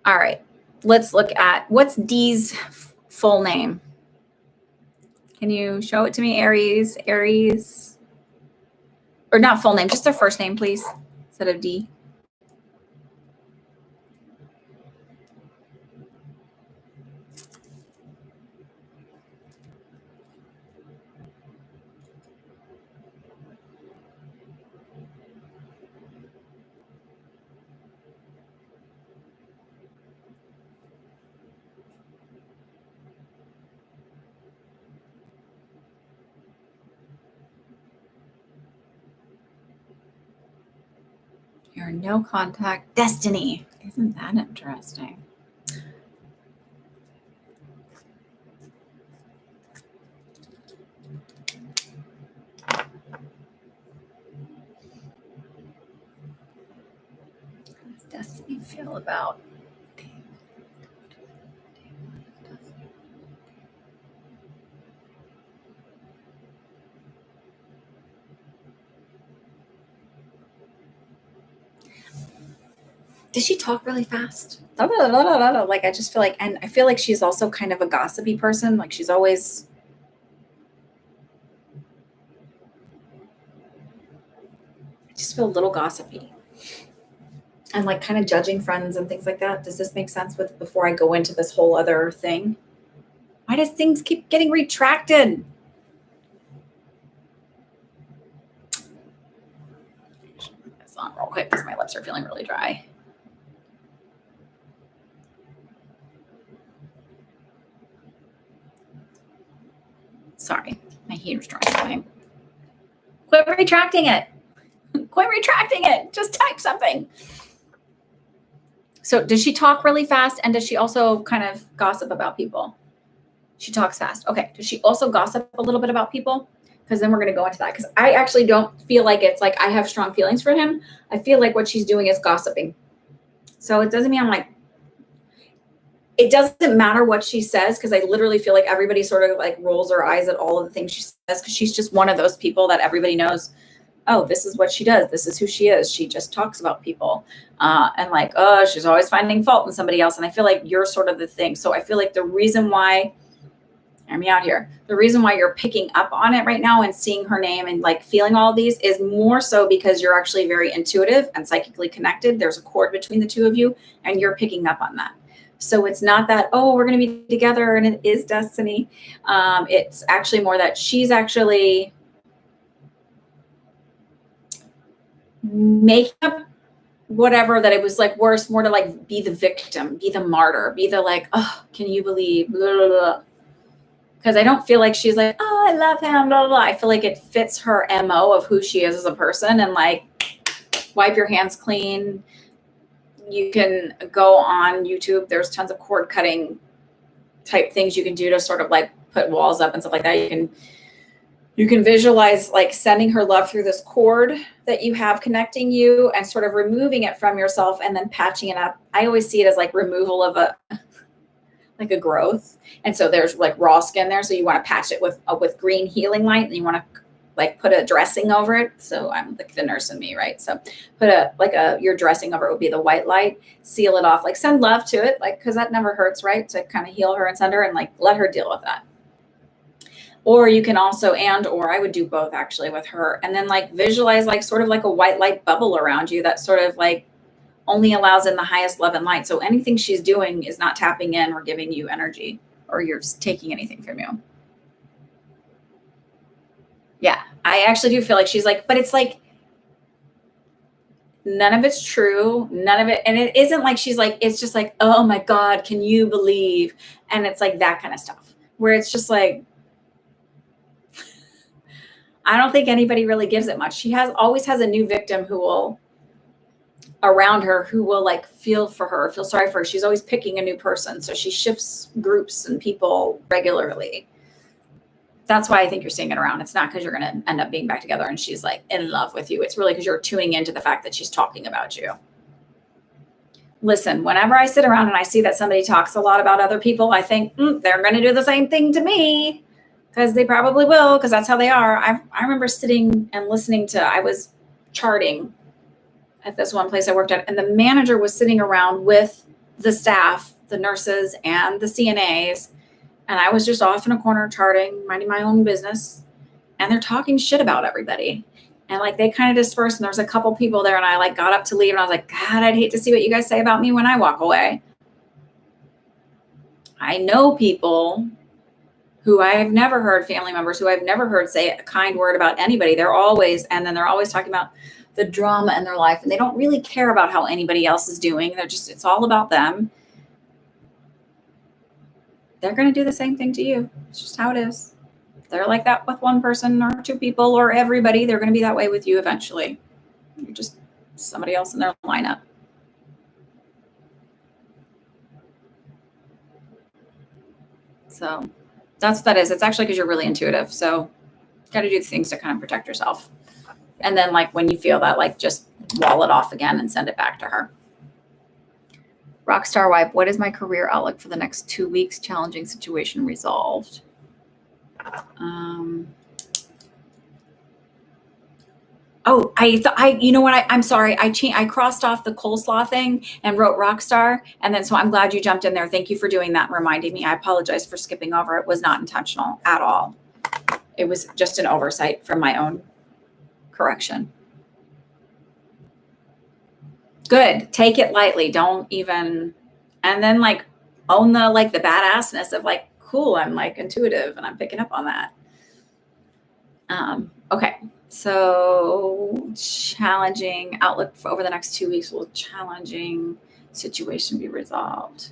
All right. Let's look at what's Dee's full name. Can you show it to me, Aries? Or not full name, just their first name, please, instead of D. You're no contact. Destiny. Isn't that interesting? How does Destiny feel about? Does she talk really fast? Like, I just feel like, and I feel like she's also kind of a gossipy person. Like, she's always, I just feel a little gossipy and like kind of judging friends and things like that. Does this make sense with before I go into this whole other thing? Why does things keep getting retracted? It's on real quick because my lips are feeling really dry. Sorry, my heater's drying. Quit retracting it. Quit retracting it. Just type something. So does she talk really fast? And does she also kind of gossip about people? She talks fast. Okay. Does she also gossip a little bit about people? Because then we're going to go into that. Because I actually don't feel like it's like I have strong feelings for him. I feel like what she's doing is gossiping. So it doesn't mean I'm like, it doesn't matter what she says, because I literally feel like everybody sort of like rolls their eyes at all of the things she says, because she's just one of those people that everybody knows, oh, this is what she does. This is who she is. She just talks about people. And like, oh, she's always finding fault in somebody else. And I feel like you're sort of the thing. So I feel like the reason why, hear me out here, the reason why you're picking up on it right now and seeing her name and like feeling all of these is more so because you're actually very intuitive and psychically connected. There's a cord between the two of you and you're picking up on that. So it's not that, oh, we're going to be together and it is destiny. It's actually more that she's actually making up whatever that it was like worse, more to like be the victim, be the martyr, be the like, oh, can you believe, blah, blah, blah. Because I don't feel like she's like, oh, I love him, blah, blah, blah. I feel like it fits her MO of who she is as a person, and like, wipe your hands clean. You can go on YouTube. There's tons of cord cutting type things you can do to sort of like put walls up and stuff like that. You can visualize like sending her love through this cord that you have connecting you and sort of removing it from yourself and then patching it up. I always see it as like removal of like a growth. And so there's like raw skin there. So you want to patch it with green healing light, and you want to like put a dressing over it. So I'm like the nurse in me, right? So put your dressing over it would be the white light, seal it off, like send love to it, like, cause that never hurts, right? To kind of heal her and send her and like let her deal with that. Or you can also, or I would do both actually with her, and then like visualize like sort of like a white light bubble around you that sort of like only allows in the highest love and light. So anything she's doing is not tapping in or giving you energy, or you're taking anything from you. Yeah, I actually do feel like she's like, but it's like, none of it's true. None of it. And it isn't like she's like, it's just like, oh my God, can you believe? And it's like that kind of stuff where it's just like, I don't think anybody really gives it much. She always has a new victim who will around her, who will like feel for her, feel sorry for her. She's always picking a new person. So she shifts groups and people regularly. That's why I think you're seeing it around. It's not because you're going to end up being back together and she's like in love with you. It's really because you're tuning into the fact that she's talking about you. Listen, whenever I sit around and I see that somebody talks a lot about other people, I think they're going to do the same thing to me, because they probably will, because that's how they are. I remember sitting and listening to, I was charting at this one place I worked at, and the manager was sitting around with the staff, the nurses and the CNAs. And I was just off in a corner charting, minding my own business. And they're talking shit about everybody. And like they kind of dispersed, and there was a couple people there, and I like got up to leave, and I was like, God, I'd hate to see what you guys say about me when I walk away. I know people who I've never heard, family members who I've never heard say a kind word about anybody. They're always talking about the drama in their life, and they don't really care about how anybody else is doing. It's all about them. They're going to do the same thing to you. It's just how it is. They're like that with one person or two people or everybody. They're going to be that way with you eventually. You're just somebody else in their lineup. So that's what that is. It's actually because you're really intuitive. So got to do things to kind of protect yourself. And then like when you feel that, like just wall it off again and send it back to her. Rockstar wife, what is my career outlook for the next 2 weeks? Challenging situation resolved. Oh, you know what? I'm sorry. I crossed off the coleslaw thing and wrote Rockstar. And then, so I'm glad you jumped in there. Thank you for doing that and reminding me. I apologize for skipping over. It was not intentional at all. It was just an oversight from my own correction. Good. Take it lightly. Don't even, and then like own the badassness of like, cool, I'm like intuitive and I'm picking up on that. Okay. So challenging outlook for over the next 2 weeks. Will challenging situation be resolved?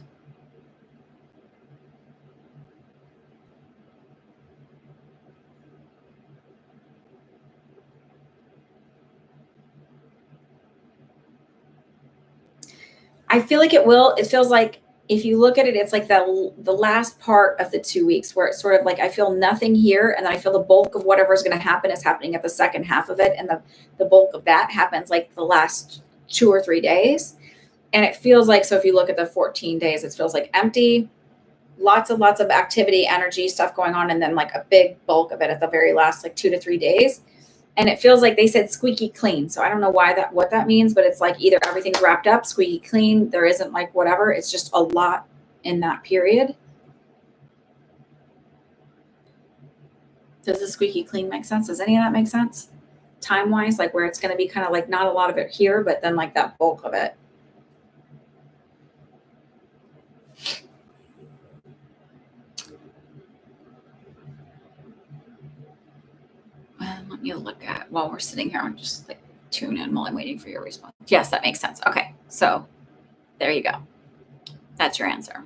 I feel like it will. It feels like if you look at it, it's like the last part of the 2 weeks where it's sort of like I feel nothing here, and then I feel the bulk of whatever is going to happen is happening at the second half of it, and the bulk of that happens like the last 2 or 3 days, and it feels like, so if you look at the 14 days, it feels like empty, lots of activity, energy, stuff going on, and then like a big bulk of it at the very last like 2 to 3 days. And it feels like they said squeaky clean. So I don't know what that means, but it's like either everything's wrapped up, squeaky clean, there isn't like whatever. It's just a lot in that period. Does the squeaky clean make sense? Does any of that make sense? Time-wise, like where it's going to be kind of like not a lot of it here, but then like that bulk of it. Let me look at, while we're sitting here, I'm just like tune in while I'm waiting for your response. Yes, that makes sense. Okay, so there you go. That's your answer.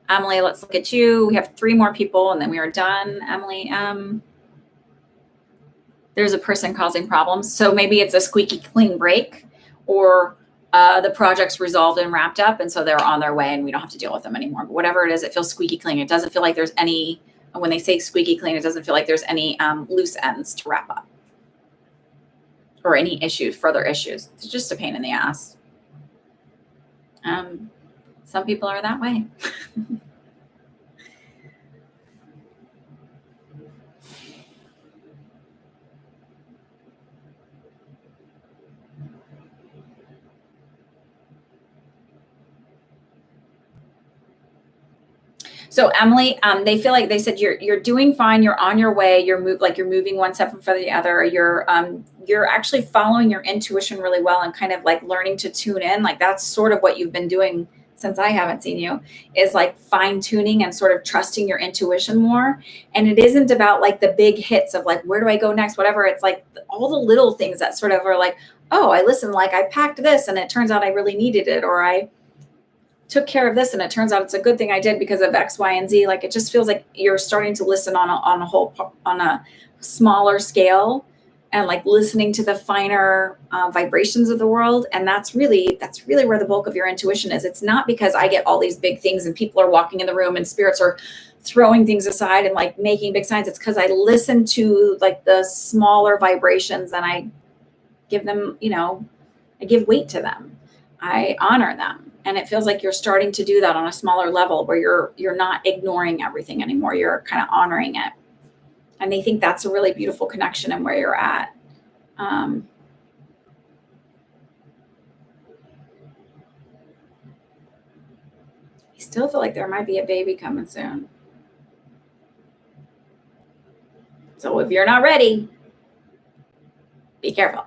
Emily, let's look at you. We have 3 more people and then we are done. Emily, there's a person causing problems. So maybe it's a squeaky clean break, or the project's resolved and wrapped up, and so they're on their way and we don't have to deal with them anymore. But whatever it is, it feels squeaky clean. It doesn't feel like there's any, when they say squeaky clean, it doesn't feel like there's any loose ends to wrap up or any issues, further issues. It's just a pain in the ass. Some people are that way. So Emily, they feel like they said you're doing fine. You're on your way. You're moving one step in front of the other. You're actually following your intuition really well and kind of like learning to tune in. Like that's sort of what you've been doing since I haven't seen you, is like fine tuning and sort of trusting your intuition more. And it isn't about like the big hits of like, where do I go next? Whatever. It's like all the little things that sort of are like, oh, I listened, like I packed this and it turns out I really needed it, or I took care of this and it turns out it's a good thing I did because of X, Y, and Z. Like it just feels like you're starting to listen on a smaller scale, and like listening to the finer vibrations of the world. And that's really where the bulk of your intuition is. It's not because I get all these big things and people are walking in the room and spirits are throwing things aside and like making big signs. It's because I listen to like the smaller vibrations and I give them, I give weight to them. I honor them. And it feels like you're starting to do that on a smaller level where you're not ignoring everything anymore. You're kind of honoring it. And they think that's a really beautiful connection and where you're at. I still feel like there might be a baby coming soon. So if you're not ready, be careful.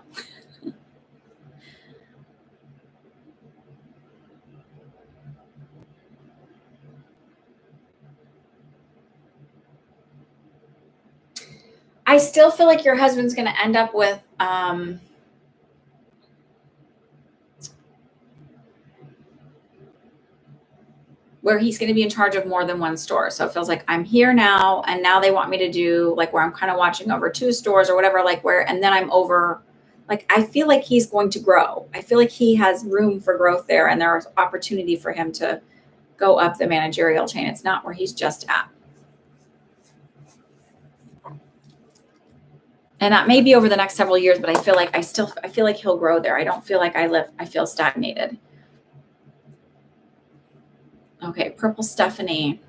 I still feel like your husband's going to end up with where he's going to be in charge of more than one store. So it feels like I'm here now, and now they want me to do like where I'm kind of watching over 2 stores or whatever, like where, and then I'm over, like, I feel like he's going to grow. I feel like he has room for growth there, and there's opportunity for him to go up the managerial chain. It's not where he's just at. And that may be over the next several years, but I feel like he'll grow there. I don't feel like I feel stagnated. Okay, Purple Stephanie.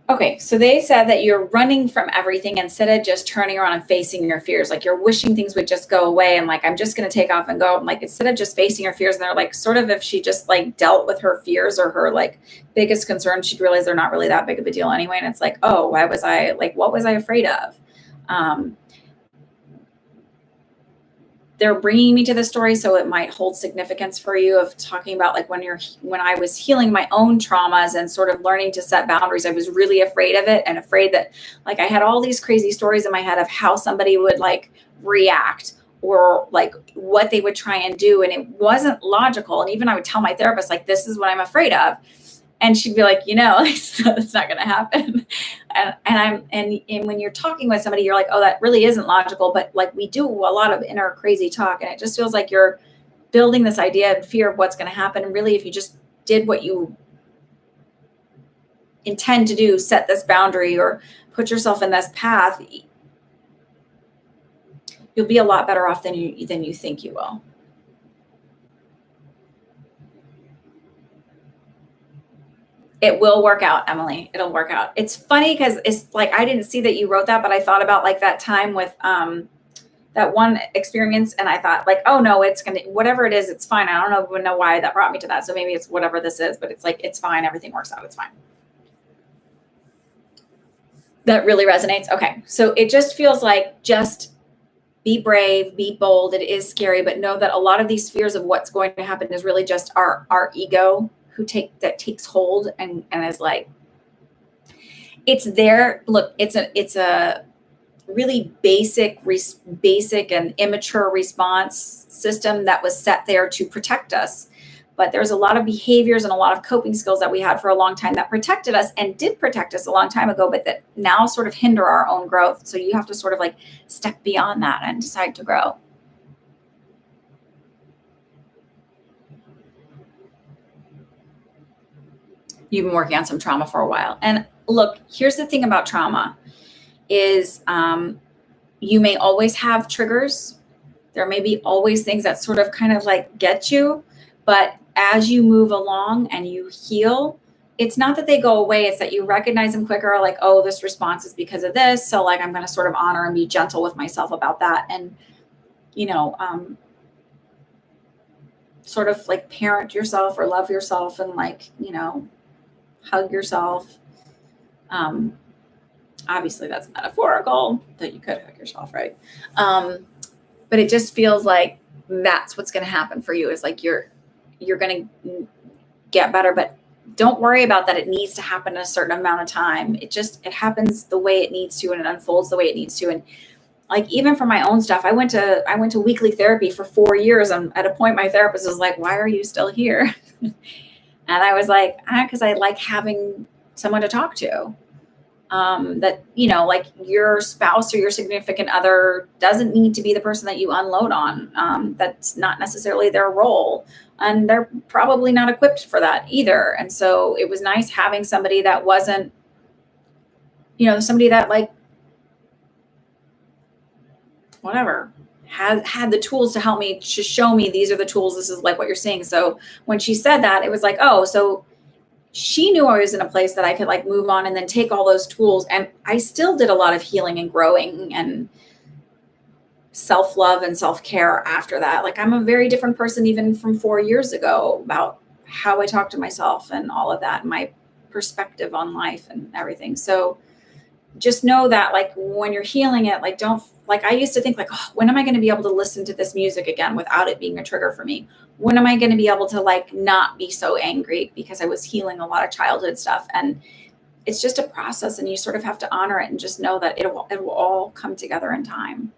Okay, so they said that you're running from everything instead of just turning around and facing your fears. Like, you're wishing things would just go away, and like, I'm just going to take off and go. And like, instead of just facing your fears, and they're like, sort of, if she just like dealt with her fears or her like biggest concerns, she'd realize they're not really that big of a deal anyway. And it's like, oh, what was I afraid of? They're bringing me to the story, so it might hold significance for you, of talking about like when I was healing my own traumas and sort of learning to set boundaries. I was really afraid of it, and afraid that like I had all these crazy stories in my head of how somebody would like react, or like what they would try and do, and it wasn't logical. And even I would tell my therapist, like, this is what I'm afraid of, and she'd be like, it's not going to happen. And when you're talking with somebody, you're like, oh, that really isn't logical. But like, we do a lot of inner crazy talk, and it just feels like you're building this idea of fear of what's going to happen. And really, if you just did what you intend to do, set this boundary or put yourself in this path, you'll be a lot better off than you think you will. It will work out, Emily. It'll work out. It's funny because it's like, I didn't see that you wrote that, but I thought about like that time with that one experience, and I thought like, oh no, it's gonna, whatever it is, it's fine. I don't even know why that brought me to that. So maybe it's whatever this is, but it's like, it's fine. Everything works out. It's fine. That really resonates. Okay. So it just feels like, just be brave, be bold. It is scary, but know that a lot of these fears of what's going to happen is really just our ego that takes hold and is like, it's there. Look, it's a really basic and immature response system that was set there to protect us. But there's a lot of behaviors and a lot of coping skills that we had for a long time that protected us and did protect us a long time ago, but that now sort of hinder our own growth. So you have to sort of like step beyond that and decide to grow. You've been working on some trauma for a while. And look, here's the thing about trauma is you may always have triggers. There may be always things that sort of kind of like get you, but as you move along and you heal, it's not that they go away. It's that you recognize them quicker, like, oh, this response is because of this. So like, I'm going to sort of honor and be gentle with myself about that. And, sort of like parent yourself or love yourself and like, hug yourself. Obviously that's metaphorical, that you could hug yourself, right? But it just feels like that's what's going to happen for you, is like you're going to get better, but don't worry about that. It needs to happen in a certain amount of time. It happens the way it needs to, and it unfolds the way it needs to. And like, even for my own stuff, I went to weekly therapy for 4 years. And at a point, my therapist was like, why are you still here? And I was like, because I like having someone to talk to. That, like your spouse or your significant other doesn't need to be the person that you unload on. That's not necessarily their role. And they're probably not equipped for that either. And so it was nice having somebody that wasn't, somebody that like, whatever, had the tools to help me, to show me these are the tools. This is like what you're seeing. So when she said that, it was like, oh, so she knew I was in a place that I could like move on and then take all those tools. And I still did a lot of healing and growing and self-love and self-care after that. Like, I'm a very different person even from 4 years ago about how I talk to myself and all of that, my perspective on life and everything. So just know that like when you're healing it, like don't, like I used to think like, oh, when am I going to be able to listen to this music again without it being a trigger for me? When am I going to be able to like not be so angry, because I was healing a lot of childhood stuff. And it's just a process, and you sort of have to honor it and just know that it will all come together in time.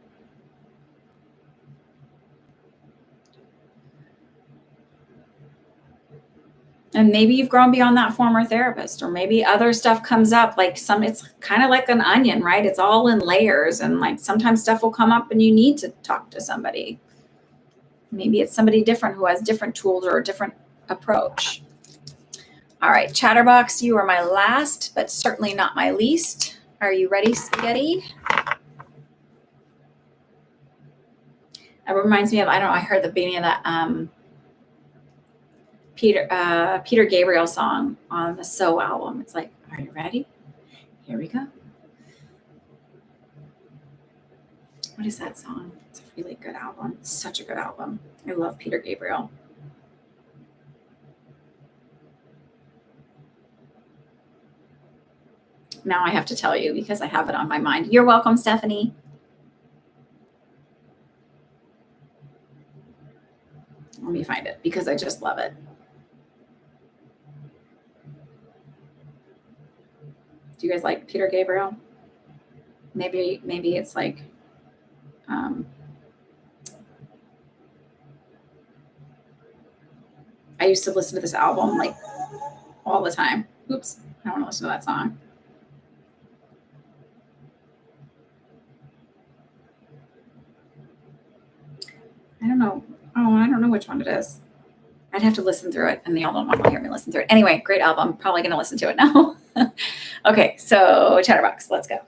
And maybe you've grown beyond that former therapist, or maybe other stuff comes up. Like it's kind of like an onion, right? It's all in layers. And like sometimes stuff will come up and you need to talk to somebody. Maybe it's somebody different who has different tools or a different approach. All right, Chatterbox, you are my last, but certainly not my least. Are you ready, Spaghetti? It reminds me of, I don't know, I heard the beginning of that Peter Gabriel song on the So album. It's like, are you ready? Here we go. What is that song? It's a really good album. It's such a good album. I love Peter Gabriel. Now I have to tell you because I have it on my mind. You're welcome, Stephanie. Let me find it because I just love it. Do you guys like Peter Gabriel? Maybe it's like I used to listen to this album like all the time. Oops, I don't want to listen to that song. I don't know. Oh, I don't know which one it is. I'd have to listen through it, and y'all don't want to hear me listen through it. Anyway, great album. Probably going to listen to it now. Okay, so Chatterbox, let's go.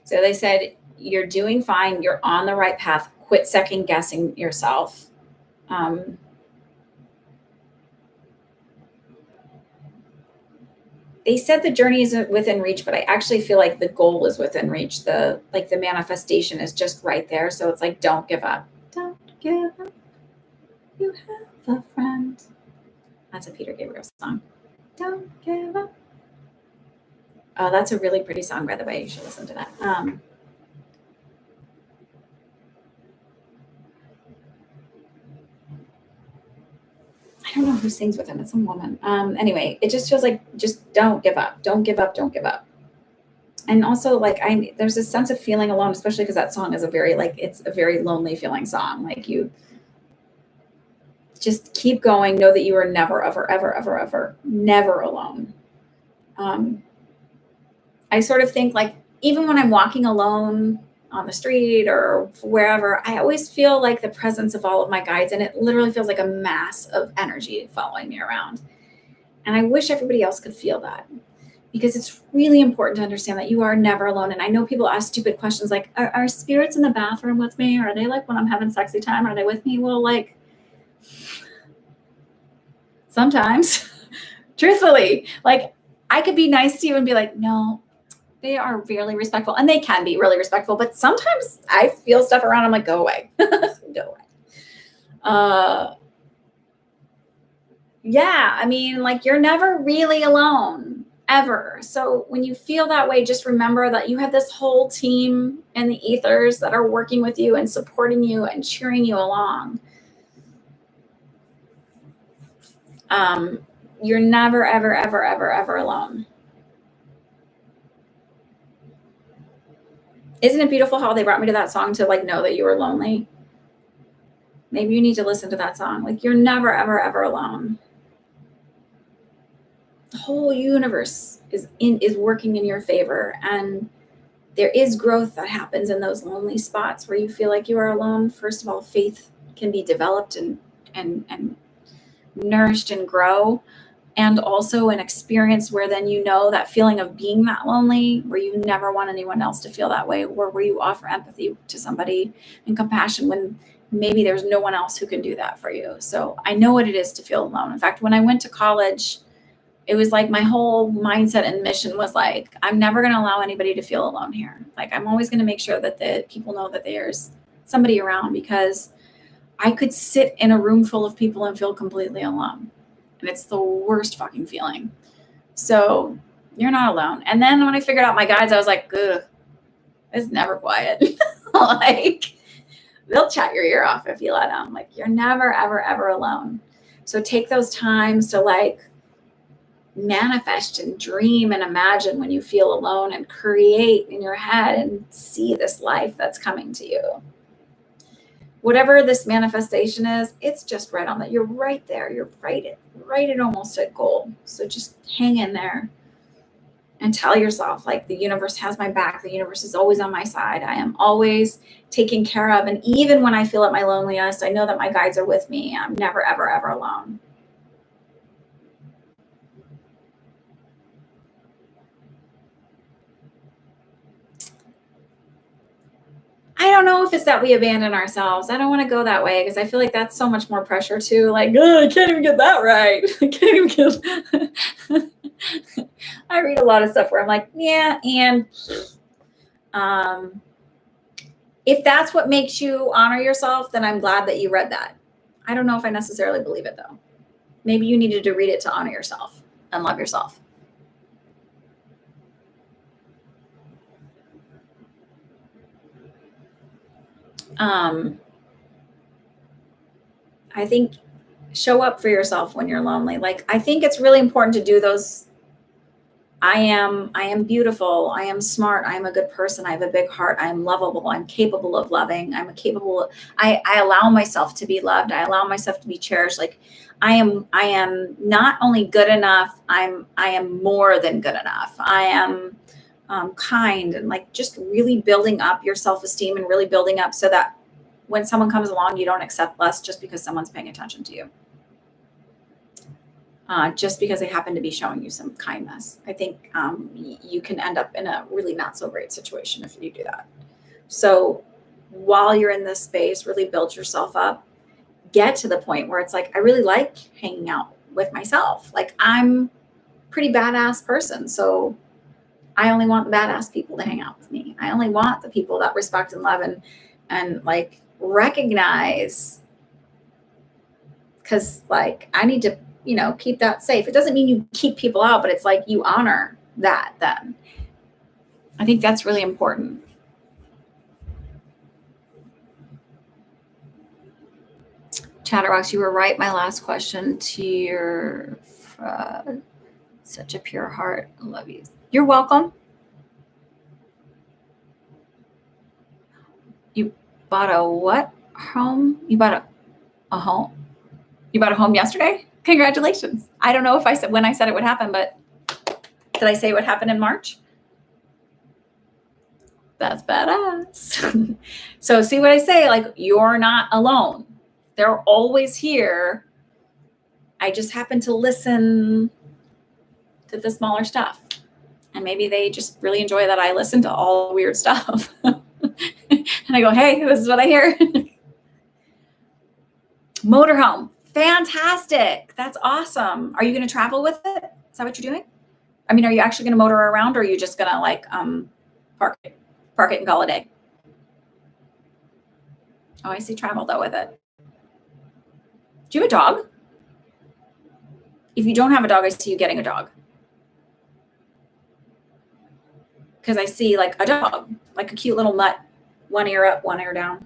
So they said, you're doing fine. You're on the right path. Quit second guessing yourself. They said the journey is within reach, but I actually feel like the goal is within reach. The manifestation is just right there. So it's like, don't give up. Don't give up. You have a friend. That's a Peter Gabriel song. Don't give up. Oh, that's a really pretty song, by the way. You should listen to that. I don't know who sings with him. It's some woman. Anyway, it just feels like, just don't give up. Don't give up. Don't give up. And also, like, there's a sense of feeling alone, especially because that song is it's a very lonely feeling song. Like, you just keep going. Know that you are never, ever, ever, ever, ever, never alone. I sort of think, like, even when I'm walking alone on the street or wherever, I always feel like the presence of all of my guides, and it literally feels like a mass of energy following me around. And I wish everybody else could feel that, because it's really important to understand that you are never alone. And I know people ask stupid questions like, are spirits in the bathroom with me? Are they like when I'm having sexy time? Are they with me? Well, like, sometimes, truthfully, like, I could be nice to you and be like, no, they are really respectful, and they can be really respectful, but sometimes I feel stuff around. I'm like, go away, go away. Yeah, I mean, like, you're never really alone, ever. So when you feel that way, just remember that you have this whole team in the ethers that are working with you and supporting you and cheering you along. You're never, ever, ever, ever, ever alone. Isn't it beautiful how they brought me to that song to, like, know that you were lonely? Maybe you need to listen to that song. Like, you're never, ever, ever alone. The whole universe is working in your favor, and there is growth that happens in those lonely spots where you feel like you are alone. First of all, faith can be developed and nourished and grow. And also an experience where then you know that feeling of being that lonely, where you never want anyone else to feel that way, or where you offer empathy to somebody and compassion when maybe there's no one else who can do that for you. So I know what it is to feel alone. In fact, when I went to college, it was like my whole mindset and mission was like, I'm never going to allow anybody to feel alone here. Like, I'm always going to make sure that the people know that there's somebody around, because I could sit in a room full of people and feel completely alone. And it's the worst fucking feeling. So you're not alone. And then when I figured out my guides, I was like, ugh, it's never quiet. Like, they'll chat your ear off if you let them. Like, you're never, ever, ever alone. So take those times to, like, manifest and dream and imagine when you feel alone, and create in your head and see this life that's coming to you. Whatever this manifestation is, it's just right on that. You're right there. You're right at almost at goal. So just hang in there and tell yourself, like, the universe has my back. The universe is always on my side. I am always taken care of. And even when I feel at my loneliest, I know that my guides are with me. I'm never, ever, ever alone. I don't know if it's that we abandon ourselves. I don't want to go that way because I feel like that's so much more pressure too. Like, oh, I can't even get that right. I can't even get. I read a lot of stuff where I'm like, yeah, and if that's what makes you honor yourself, then I'm glad that you read that. I don't know if I necessarily believe it though. Maybe you needed to read it to honor yourself and love yourself. I think show up for yourself when you're lonely. Like, I think it's really important to do those. I am beautiful. I am smart. I am a good person. I have a big heart. I am lovable. I'm capable of loving. I allow myself to be loved. I allow myself to be cherished. Like, I am not only good enough. I am more than good enough. I am kind, and like just really building up your self-esteem and really building up so that when someone comes along, you don't accept less just because someone's paying attention to you. Just because they happen to be showing you some kindness. I think you can end up in a really not so great situation if you do that. So while you're in this space, really build yourself up. Get to the point where it's like, I really like hanging out with myself. Like, I'm a pretty badass person. So I only want the badass people to hang out with me. I only want the people that respect and love and like recognize, because like I need to, keep that safe. It doesn't mean you keep people out, but it's like you honor that then. I think that's really important. Chatterbox, you were right. My last question to your such a pure heart. I love you. You're welcome. You bought a what home? You bought a home? You bought a home yesterday? Congratulations. I don't know if I said when I said it would happen, but did I say it would happen in March? That's badass. So see what I say? Like, you're not alone. They're always here. I just happen to listen to the smaller stuff. And maybe they just really enjoy that I listen to all the weird stuff. And I go, hey, this is what I hear. Motorhome. Fantastic. That's awesome. Are you going to travel with it? Is that what you're doing? I mean, are you actually going to motor around, or are you just going to like park it and call it a day? Oh, I see travel though with it. Do you have a dog? If you don't have a dog, I see you getting a dog. Because I see like a dog, like a cute little mutt, one ear up, one ear down.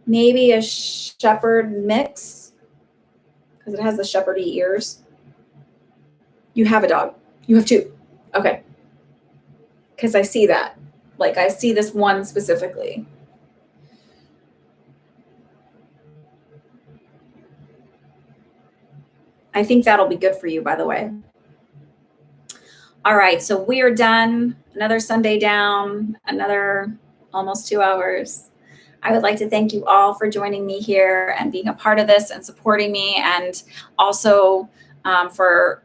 Maybe a shepherd mix, because it has the shepherdy ears. You have a dog. You have two. Okay. Because I see that. Like, I see this one specifically. I think that'll be good for you, by the way. All right. So we are done. Another Sunday down, another almost 2 hours. I would like to thank you all for joining me here and being a part of this and supporting me, and also for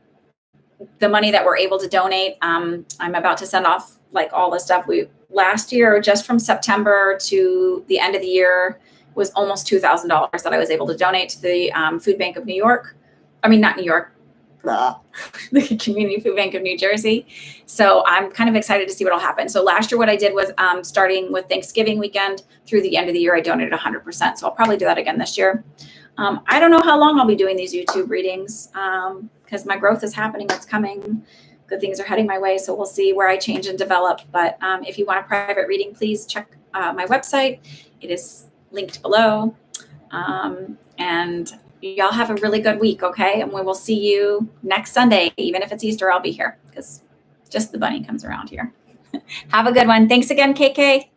the money that we're able to donate. I'm about to send off like all the stuff last year, just from September to the end of the year, was almost $2,000 that I was able to donate to the Food Bank of New York. I mean, not New York, the Community Food Bank of New Jersey. So I'm kind of excited to see what'll happen. So last year, what I did was starting with Thanksgiving weekend through the end of the year, I donated 100%. So I'll probably do that again this year. I don't know how long I'll be doing these YouTube readings because my growth is happening. It's coming. Good things are heading my way. So we'll see where I change and develop. But if you want a private reading, please check my website. It is linked below. And y'all have a really good week, okay? And we will see you next Sunday. Even if it's Easter, I'll be here because just the bunny comes around here. Have a good one. Thanks again, KK.